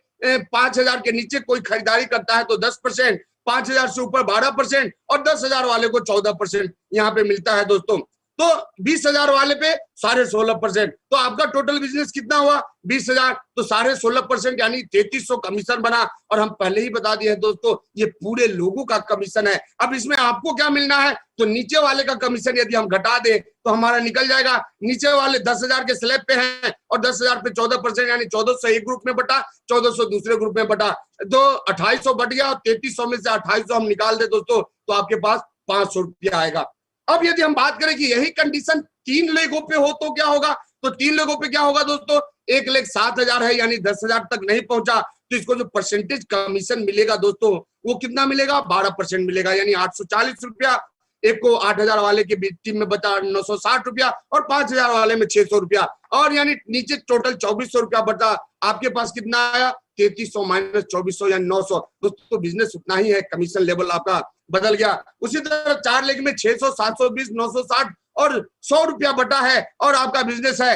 5,000 के नीचे कोई खरीदारी करता है तो 10%, 5,000 से ऊपर 12% और 10,000 वाले को 14% यहाँ पे मिलता है दोस्तों। तो 20,000 वाले पे 16.5%, तो आपका टोटल बिजनेस कितना हुआ 20,000, तो 16.5% यानी 3300 कमीशन बना। और हम पहले ही बता दिए दोस्तों ये पूरे लोगों का कमीशन है। अब इसमें आपको क्या मिलना है, तो नीचे वाले का कमीशन यदि हम घटा दे तो हमारा निकल जाएगा, नीचे वाले 10,000 के स्लैब पे हैं और 10,000 पे 14% यानी 1400 एक ग्रुप में बटा, 1400 दूसरे ग्रुप में बटा, तो 2800 बढ़ गया और 3300 में से 2800 हम निकाल दे दोस्तों तो आपके पास 500 रुपया आएगा। अब यदि हम बात करें कि यही कंडीशन 3 लोगों पे हो तो क्या होगा, तो 3 लोगों पे क्या होगा दोस्तों, 1,07,000 है यानी 10,000 तक नहीं पहुंचा, तो इसको जो परसेंटेज कमीशन मिलेगा दोस्तों वो कितना मिलेगा, 12% मिलेगा, यानी 840 रुपया। एक को 8,000 वाले के टीम में बचा 960 रुपया और 5,000 वाले में 600 रुपया, और यानी नीचे टोटल 2,400 रुपया बचा। आपके पास कितना आया, 3,300 माइनस 2,400 यानी 900। दोस्तों बिजनेस उतना ही है, कमीशन लेवल आपका बदल गया। उसी तरह 4 लेग में 600, 720, 960 और 100 रुपया बटा है और आपका बिजनेस है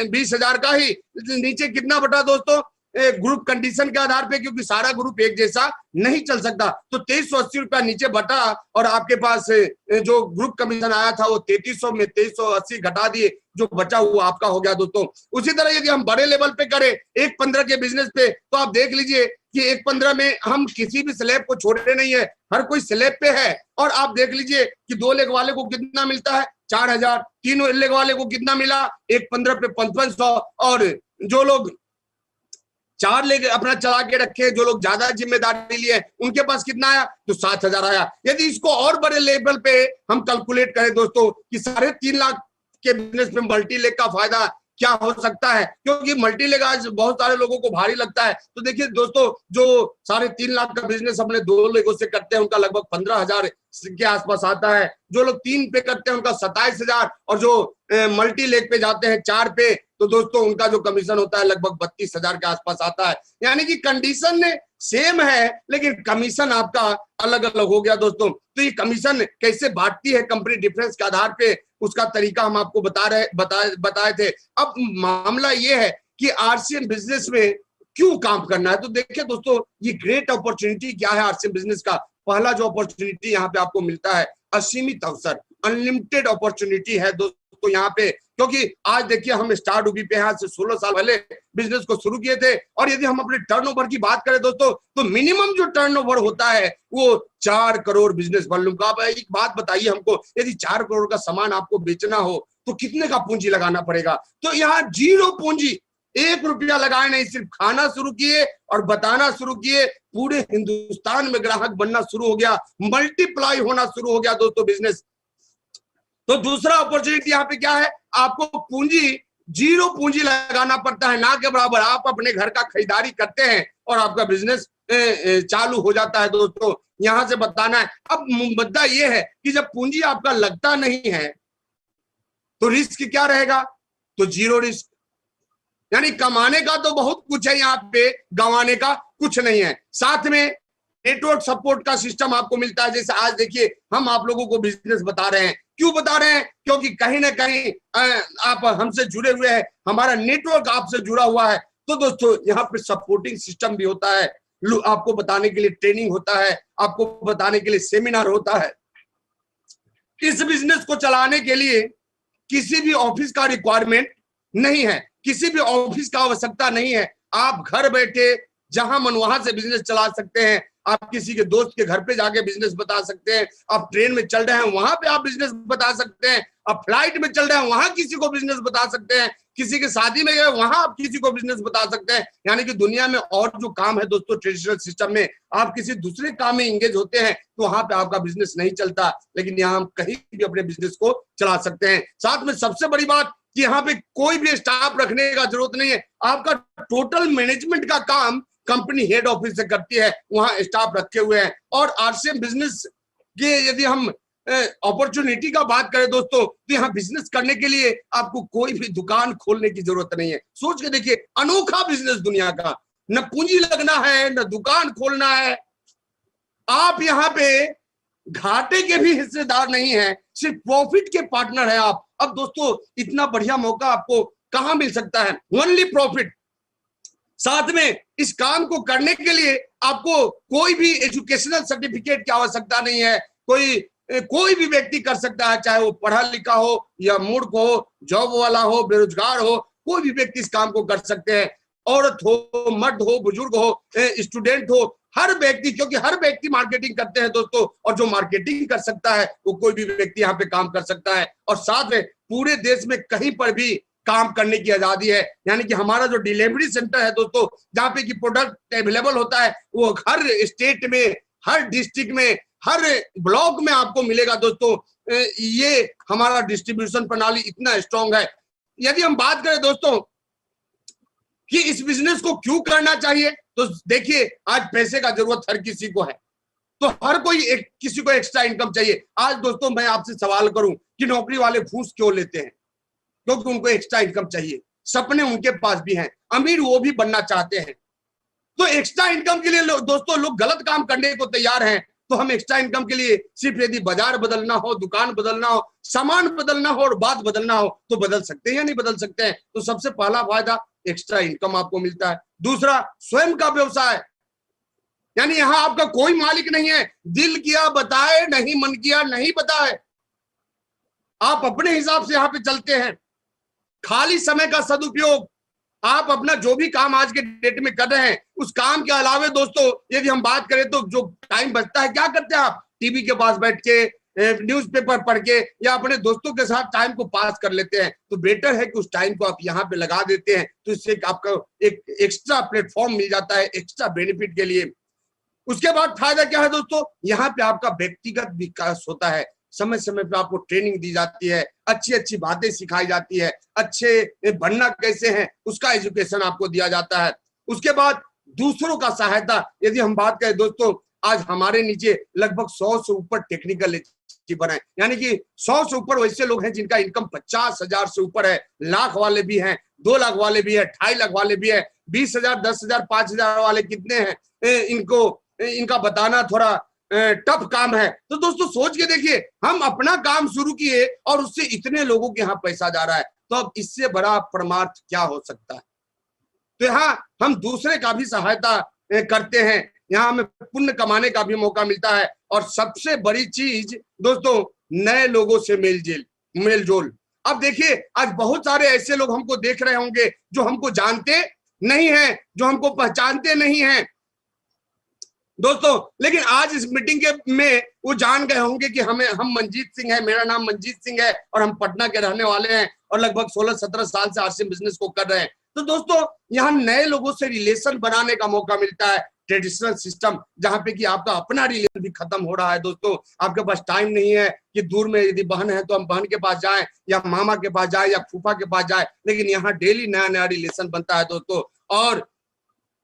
20,000 का ही। नीचे कितना बटा दोस्तों, ग्रुप कंडीशन के आधार पे, क्योंकि सारा ग्रुप एक जैसा नहीं चल सकता, तो 2,380 रुपया नीचे बटा और आपके पास जो ग्रुप कमीशन आया था वो 3,300 में 2,380 घटा दिए, जो बचा हुआ आपका हो गया दोस्तों। उसी तरह यदि हम बड़े लेवल पे करें 1,15 के बिजनेस पे, तो आप देख लीजिए कि 1,15 में हम किसी भी स्लैब को छोड़े नहीं है, हर कोई स्लैब पे है। और आप देख लीजिए कि 2 लेग वाले को कितना मिलता है 4,000, 3 लेग वाले को कितना मिला 1,15 पे 5,500, और जो लोग 4 लेग अपना चला के रखे, जो लोग ज्यादा जिम्मेदारी लिए उनके पास कितना आया, तो 7,000 आया। यदि इसको और बड़े लेवल पे हम कैलकुलेट करें दोस्तों कि 3.5 लाख के बिजनेस में मल्टी लेग का फायदा क्या हो सकता है, क्योंकि मल्टी लेग आज बहुत सारे लोगों को भारी लगता है। तो देखिए दोस्तों जो 3.5 लाख का बिजनेस अपने 2 लेगों से करते हैं उनका लगभग 15,000 के आसपास आता है, जो लोग 3 पे करते हैं उनका 27,000, और जो मल्टी लेग पे जाते हैं 4 पे, तो दोस्तों उनका जो कमीशन होता है लगभग 32,000 के आसपास आता है। यानी कि कंडीशन सेम है लेकिन कमीशन आपका अलग अलग हो गया दोस्तों। तो ये कमीशन कैसे बांटती है कंपनी डिफरेंस के आधार पे, उसका तरीका हम आपको बताए थे। अब मामला ये है कि आरसीएम बिजनेस में क्यों काम करना है, तो देखिए दोस्तों ये ग्रेट अपॉर्चुनिटी क्या है आरसीएम बिजनेस का। पहला जो अपॉर्चुनिटी यहाँ पे आपको मिलता है असीमित अवसर, अनलिमिटेड अपॉर्चुनिटी है दोस्तों यहाँ पे, क्योंकि आज देखिए हम स्टार डूबी पे यहाँ से 16 साल पहले बिजनेस को शुरू किए थे, और यदि हम अपने टर्नओवर की बात करें दोस्तों तो मिनिमम जो टर्नओवर होता है वो 4 करोड़ बिजनेस वॉल्यूम का। अब एक बात बताइए हमको, यदि 4 करोड़ का सामान आपको बेचना हो तो कितने का पूंजी लगाना पड़ेगा, तो यहाँ 0 पूंजी, 1 रुपया लगाए नहीं, सिर्फ खाना शुरू किए और बताना शुरू किए, पूरे हिंदुस्तान में ग्राहक बनना शुरू हो गया, मल्टीप्लाई होना शुरू हो गया दोस्तों बिजनेस। तो दूसरा अपॉर्चुनिटी यहाँ पे क्या है, आपको पूंजी 0 पूंजी लगाना पड़ता है, ना के बराबर आप अपने घर का खरीदारी करते हैं और आपका बिजनेस चालू हो जाता है दोस्तों। यहां से बताना है। अब मुद्दा ये है कि जब पूंजी आपका लगता नहीं है तो रिस्क क्या रहेगा, तो 0 रिस्क, यानी कमाने का तो बहुत कुछ है यहाँ पे, गंवाने का कुछ नहीं है। साथ में नेटवर्क सपोर्ट का सिस्टम आपको मिलता है। जैसे आज देखिए हम आप लोगों को बिजनेस बता रहे हैं, क्यों बता रहे हैं, क्योंकि कहीं ना कहीं आप हमसे जुड़े हुए हैं, हमारा नेटवर्क आपसे जुड़ा हुआ है। तो दोस्तों यहाँ पे सपोर्टिंग सिस्टम भी होता है, आपको बताने के लिए ट्रेनिंग होता है, आपको बताने के लिए सेमिनार होता है। इस बिजनेस को चलाने के लिए किसी भी ऑफिस का रिक्वायरमेंट नहीं है, किसी भी ऑफिस का आवश्यकता नहीं है। आप घर बैठे जहां मन वहां से बिजनेस चला सकते हैं। आप किसी के दोस्त के घर पे जाके बिजनेस बता सकते हैं। आप ट्रेन में चल रहे हैं वहां पे आप बिजनेस बता सकते हैं। आप फ्लाइट में चल रहे हैं वहां किसी को बिजनेस बता सकते हैं। किसी के शादी में गए वहां आप किसी को बिजनेस बता सकते हैं। यानी कि दुनिया में और जो काम है दोस्तों ट्रेडिशनल सिस्टम में, आप किसी दूसरे काम में इंगेज होते हैं तो वहां पे आपका बिजनेस नहीं चलता, लेकिन यहाँ हम कहीं भी अपने बिजनेस को चला सकते हैं। साथ में सबसे बड़ी बात कि यहाँ पे कोई भी स्टाफ रखने का जरूरत नहीं है। आपका टोटल मैनेजमेंट का काम कंपनी हेड ऑफिस से करती है, वहां स्टाफ रखे हुए हैं। और आरसीएम बिजनेस के यदि हम अपॉर्चुनिटी का बात करें दोस्तों, तो यहाँ बिजनेस करने के लिए आपको कोई भी दुकान खोलने की जरूरत नहीं है। सोच के देखिए, अनोखा बिजनेस दुनिया का, न पूंजी लगना है न दुकान खोलना है। आप यहाँ पे घाटे के भी हिस्सेदार नहीं है, सिर्फ प्रॉफिट के पार्टनर है आप। अब दोस्तों इतना बढ़िया मौका आपको कहां मिल सकता है, ओनली प्रॉफिट। साथ में इस काम को करने के लिए आपको कोई भी एजुकेशनल सर्टिफिकेट की आवश्यकता नहीं है। कोई भी व्यक्ति कर सकता है, चाहे वो पढ़ा लिखा हो या मूर्ख हो, जॉब वाला हो, बेरोजगार हो, कोई भी व्यक्ति इस काम को कर सकते हैं। औरत हो, मर्द हो, बुजुर्ग हो, स्टूडेंट हो, हर व्यक्ति, क्योंकि हर व्यक्ति मार्केटिंग करते हैं दोस्तों, और जो मार्केटिंग कर सकता है वो कोई भी व्यक्ति यहाँ पे काम कर सकता है। और साथ में पूरे देश में कहीं पर भी काम करने की आजादी है। यानी कि हमारा जो डिलीवरी सेंटर है दोस्तों, जहाँ पे कि प्रोडक्ट अवेलेबल होता है, वो हर स्टेट में, हर डिस्ट्रिक्ट में, हर ब्लॉक में आपको मिलेगा दोस्तों। ये हमारा डिस्ट्रीब्यूशन प्रणाली इतना स्ट्रांग है। यदि हम बात करें दोस्तों कि इस बिजनेस को क्यों करना चाहिए, तो देखिए आज पैसे का जरूरत हर किसी को है, तो हर कोई किसी को एक्स्ट्रा इनकम चाहिए। आज दोस्तों मैं आपसे सवाल करूं कि नौकरी वाले घूस क्यों लेते हैं? क्योंकि उनको एक्स्ट्रा इनकम चाहिए। सपने उनके पास भी हैं, अमीर वो भी बनना चाहते हैं। तो एक्स्ट्रा इनकम के लिए दोस्तों लोग गलत काम करने को तैयार हैं। तो हम एक्स्ट्रा इनकम के लिए सिर्फ यदि बाजार बदलना हो, दुकान बदलना हो, सामान बदलना हो और बात बदलना हो तो बदल सकते हैं या नहीं बदल सकते हैं। तो सबसे पहला फायदा एक्स्ट्रा इनकम आपको मिलता है। दूसरा, स्वयं का व्यवसाय, यानी यहां आपका कोई मालिक नहीं है। दिल किया बताए, नहीं मन किया नहीं बताए। आप अपने हिसाब से यहां पे चलते हैं। खाली समय का सदुपयोग, आप अपना जो भी काम आज के डेट में कर रहे हैं, उस काम के अलावे दोस्तों यदि हम बात करें तो जो टाइम बचता है, क्या करते हैं आप? टीवी के पास बैठ के, न्यूज़पेपर पढ़ के या अपने दोस्तों के साथ टाइम को पास कर लेते हैं। तो बेटर है कि उस टाइम को आप यहाँ पे लगा देते हैं, तो इससे आपका एक एक्स्ट्रा प्लेटफॉर्म मिल जाता है एक्स्ट्रा बेनिफिट के लिए। उसके बाद फायदा क्या है दोस्तों, यहाँ पे आपका व्यक्तिगत विकास होता है। समय समय पे आपको ट्रेनिंग दी जाती है, अच्छी अच्छी बातें सिखाई जाती है, अच्छे बनना कैसे है उसका एजुकेशन आपको दिया जाता है। उसके बाद दूसरों का सहायता, यदि हम बात करें दोस्तों, आज हमारे नीचे लगभग 100 से ऊपर टेक्निकल अचीवर हैं। यानी कि 100 से ऊपर वैसे लोग हैं जिनका इनकम 50,000 से ऊपर है। लाख वाले भी हैं, 2 लाख वाले भी है, 2.5 लाख वाले भी है, 20,000, 10,000, 5,000 वाले कितने हैं इनका बताना थोड़ा टफ काम है। तो दोस्तों सोच के देखिए, हम अपना काम शुरू किए और उससे इतने लोगों के यहाँ पैसा जा रहा है, तो अब इससे बड़ा परमार्थ क्या हो सकता है? तो यहाँ हम दूसरे का भी सहायता करते हैं, यहाँ हमें पुण्य कमाने का भी मौका मिलता है। और सबसे बड़ी चीज दोस्तों, नए लोगों से मेल जोल। अब देखिए, आज बहुत सारे ऐसे लोग हमको देख रहे होंगे जो हमको जानते नहीं है, जो हमको पहचानते नहीं है दोस्तों, लेकिन आज इस मीटिंग के में वो जान गए होंगे कि हम मनजीत सिंह है, मेरा नाम मनजीत सिंह है और हम पटना के रहने वाले हैं और लगभग 16-17 साल से आरसीएम बिजनेस को कर रहे हैं। तो दोस्तों यहाँ नए लोगों से रिलेशन बनाने का मौका मिलता है। ट्रेडिशनल सिस्टम जहाँ पे कि आपका अपना रिलेशन भी खत्म हो रहा है दोस्तों। आपके पास टाइम नहीं है कि दूर में यदि बहन है तो हम बहन के पास जाएं या मामा के पास जाए या फूफा के पास जाए, लेकिन यहाँ डेली नया नया रिलेशन बनता है दोस्तों। और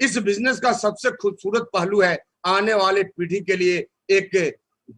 इस बिजनेस का सबसे खूबसूरत पहलू है आने वाले पीढ़ी के लिए एक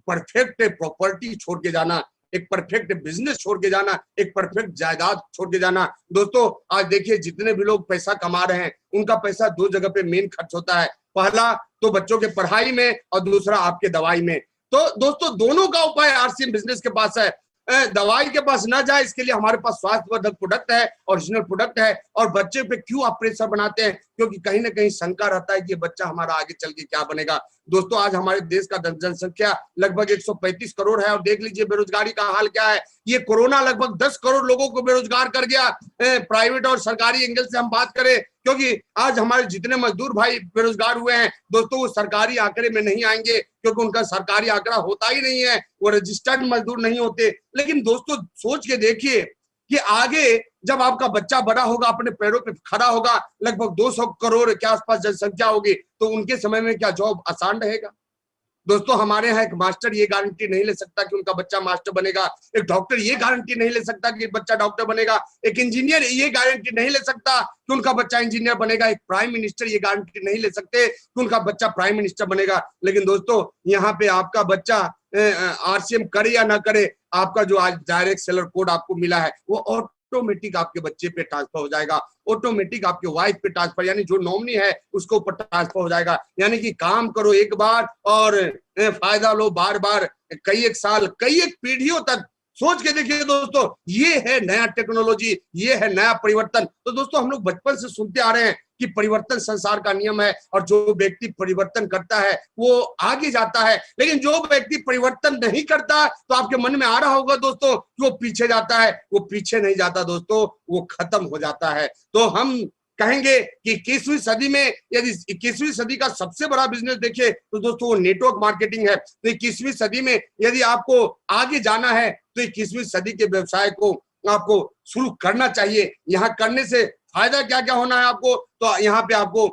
परफेक्ट प्रॉपर्टी छोड़ के जाना, एक परफेक्ट बिजनेस छोड़ के जाना, एक परफेक्ट जायदाद छोड़ के जाना। दोस्तों आज देखिए, जितने भी लोग पैसा कमा रहे हैं उनका पैसा 2 जगह पे मेन खर्च होता है। पहला तो बच्चों के पढ़ाई में और दूसरा आपके दवाई में। तो दोस्तों दोनों का उपाय आरसीएम बिजनेस के पास है। दवाई के पास ना जाए इसके लिए हमारे पास स्वास्थ्यवर्धक प्रोडक्ट है, ओरिजिनल प्रोडक्ट है। और बच्चे पे क्यों आप प्रेशर बनाते हैं? क्योंकि कहीं ना कहीं शंका रहता है कि ये बच्चा हमारा आगे चल के क्या बनेगा। दोस्तों आज हमारे देश का जनसंख्या लगभग 135 करोड़ है और देख लीजिए बेरोजगारी का हाल क्या है ये कोरोना लगभग 10 करोड़ लोगों को बेरोजगार कर गया, प्राइवेट और सरकारी एंगल से हम बात करें, क्योंकि आज हमारे जितने मजदूर भाई बेरोजगार हुए हैं दोस्तों, वो सरकारी आंकड़े में नहीं आएंगे, क्योंकि उनका सरकारी आंकड़ा होता ही नहीं है, वो रजिस्टर्ड मजदूर नहीं होते। लेकिन दोस्तों सोच के देखिए कि आगे जब आपका बच्चा बड़ा होगा, अपने पैरों पे खड़ा होगा, लगभग 200 करोड़ के आसपास जनसंख्या होगी, तो उनके समय में क्या जॉब आसान रहेगा? दोस्तों हमारे यहाँ एक मास्टर ये गारंटी नहीं ले सकता कि उनका बच्चा मास्टर बनेगा, एक डॉक्टर ये गारंटी नहीं ले सकता कि बच्चा डॉक्टर बनेगा, एक इंजीनियर ये गारंटी नहीं ले सकता कि उनका बच्चा इंजीनियर बनेगा, एक प्राइम मिनिस्टर ये गारंटी नहीं ले सकते कि उनका बच्चा प्राइम मिनिस्टर बनेगा। लेकिन दोस्तों यहाँ पे आपका बच्चा आरसीएम करे या ना करे, आपका जो आज डायरेक्ट सेलर कोड आपको मिला है वो ऑटोमेटिक आपके बच्चे पे ट्रांसफर हो जाएगा, ऑटोमेटिक आपके वाइफ पे ट्रांसफर, यानी जो नॉमिनी है उसको ऊपर ट्रांसफर हो जाएगा। यानी कि काम करो एक बार और फायदा लो बार बार, कई एक साल, कई एक पीढ़ियों तक। सोच के देखिए दोस्तों, ये है नया टेक्नोलॉजी, ये है नया परिवर्तन। तो दोस्तों हम लोग बचपन से सुनते आ रहे हैं कि परिवर्तन संसार का नियम है, और जो व्यक्ति परिवर्तन करता है वो आगे जाता है, लेकिन जो व्यक्ति परिवर्तन नहीं करता, तो आपके मन में आ रहा होगा दोस्तों कि वो पीछे जाता है, वो पीछे नहीं जाता दोस्तों, वो खत्म हो जाता है। तो हम कहेंगे कि 21वीं सदी में यदि 21वीं सदी का सबसे बड़ा बिजनेस देखिए तो दोस्तों वो नेटवर्क मार्केटिंग है। तो 21वीं सदी में यदि आपको आगे जाना है तो 21वीं सदी के व्यवसाय को आपको शुरू करना चाहिए। यहाँ करने से फायदा क्या क्या होना है आपको, तो यहाँ पे आपको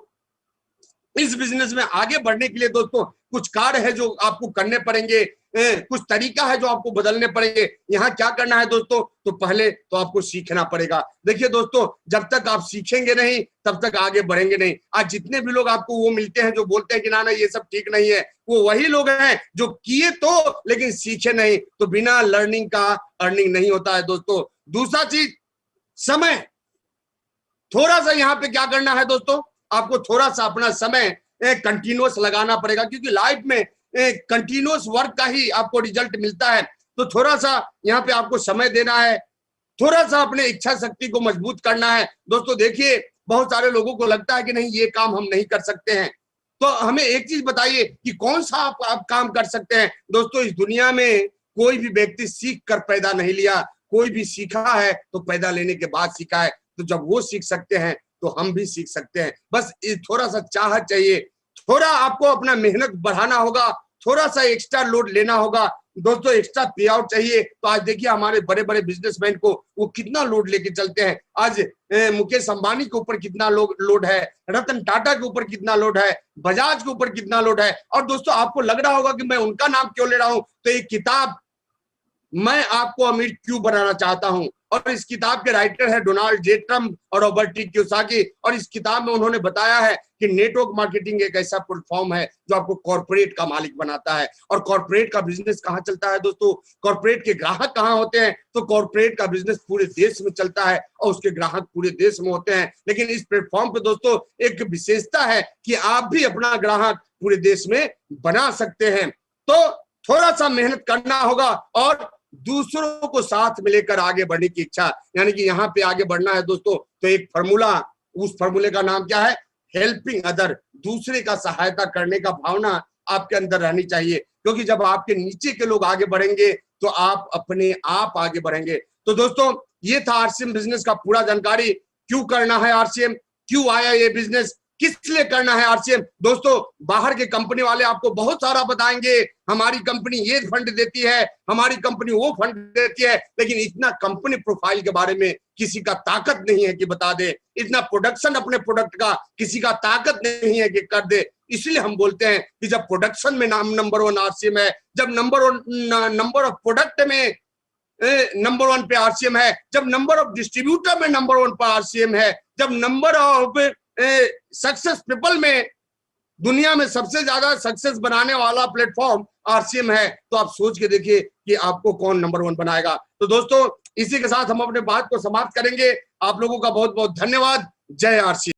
इस बिजनेस में आगे बढ़ने के लिए दोस्तों कुछ कार्य है जो आपको करने पड़ेंगे, कुछ तरीका है जो आपको बदलने पड़ेंगे। यहाँ क्या करना है दोस्तों, तो पहले तो आपको सीखना पड़ेगा। देखिए दोस्तों, जब तक आप सीखेंगे नहीं तब तक आगे बढ़ेंगे नहीं। आज जितने भी लोग आपको वो मिलते हैं जो बोलते हैं कि ना ना ये सब ठीक नहीं है, वो वही लोग हैं जो किए तो लेकिन सीखे नहीं। तो बिना लर्निंग का अर्निंग नहीं होता है दोस्तों। दूसरा चीज, समय। थोड़ा सा यहाँ पे क्या करना है दोस्तों, आपको थोड़ा सा अपना समय कंटिन्यूअस लगाना पड़ेगा, क्योंकि लाइफ में कंटिन्यूअस वर्क का ही आपको रिजल्ट मिलता है। तो थोड़ा सा यहाँ पे आपको समय देना है, थोड़ा सा अपने इच्छा शक्ति को मजबूत करना है। दोस्तों देखिए, बहुत सारे लोगों को लगता है कि नहीं ये काम हम नहीं कर सकते हैं, तो हमें एक चीज बताइए कि कौन सा आप काम कर सकते हैं। दोस्तों इस दुनिया में कोई भी व्यक्ति सीख कर पैदा नहीं लिया, कोई भी सीखा है तो पैदा लेने के बाद सीखा है। तो जब वो सीख सकते हैं तो हम भी सीख सकते हैं। बस थोड़ा सा चाहत चाहिए, थोड़ा आपको अपना मेहनत बढ़ाना होगा, थोड़ा सा एक्स्ट्रा लोड लेना होगा दोस्तों, एक्स्ट्रा पे आउट चाहिए। तो आज देखिए हमारे बड़े बड़े बिजनेसमैन को वो कितना लोड लेके चलते हैं। आज मुकेश अंबानी के ऊपर कितना लोड है, रतन टाटा के ऊपर कितना लोड है, बजाज के ऊपर कितना लोड है। और दोस्तों आपको लग रहा होगा कि मैं उनका नाम क्यों ले रहा हूं, तो एक किताब मैं आपको अमीर क्यों बनाना चाहता हूं, और इस किताब के राइटर है डोनाल्ड जे ट्रम्प और रॉबर्ट टी कियोसाकी। और इस किताब में उन्होंने बताया है कि नेटवर्क मार्केटिंग एक ऐसा प्लेटफॉर्म है जो आपको कॉर्पोरेट का मालिक बनाता है। और कॉर्पोरेट का बिजनेस कहाँ चलता है दोस्तों, कॉर्पोरेट के ग्राहक कहाँ होते हैं, तो कॉर्पोरेट का बिजनेस पूरे देश में चलता है और उसके ग्राहक पूरे देश में होते हैं। लेकिन इस प्लेटफॉर्म पे दोस्तों एक विशेषता है कि आप भी अपना ग्राहक पूरे देश में बना सकते हैं। तो थोड़ा सा मेहनत करना होगा और दूसरों को साथ में लेकर आगे बढ़ने की इच्छा, यानी कि यहाँ पे आगे बढ़ना है दोस्तों। तो एक फॉर्मूला, उस फॉर्मूले का नाम क्या है, हेल्पिंग अदर, दूसरे का सहायता करने का भावना आपके अंदर रहनी चाहिए। क्योंकि जब आपके नीचे के लोग आगे बढ़ेंगे तो आप अपने आप आगे बढ़ेंगे। तो दोस्तों ये था आरसीएम बिजनेस का पूरा जानकारी। क्यों करना है आरसीएम, क्यों आया ये बिजनेस, किस लिए करना है आरसीएम। दोस्तों बाहर के कंपनी वाले आपको बहुत सारा बताएंगे, हमारी कंपनी ये फंड देती है, हमारी कंपनी वो फंड देती है, लेकिन इतना कंपनी प्रोफाइल के बारे में किसी का ताकत नहीं है कि बता दे, इतना प्रोडक्शन अपने प्रोडक्ट का किसी का ताकत नहीं है कि कर दे। इसलिए हम बोलते हैं कि जब प्रोडक्शन में नंबर 1 आरसीएम है, जब नंबर ऑफ प्रोडक्ट में नंबर 1 पे आरसीएम है, जब नंबर ऑफ डिस्ट्रीब्यूटर में नंबर 1 पर आरसीएम है, जब नंबर ऑफ सक्सेस पीपल में दुनिया में सबसे ज्यादा सक्सेस बनाने वाला प्लेटफॉर्म आरसीएम है, तो आप सोच के देखिए कि आपको कौन नंबर 1 बनाएगा। तो दोस्तों इसी के साथ हम अपने बात को समाप्त करेंगे। आप लोगों का बहुत बहुत धन्यवाद। जय आरसीएम।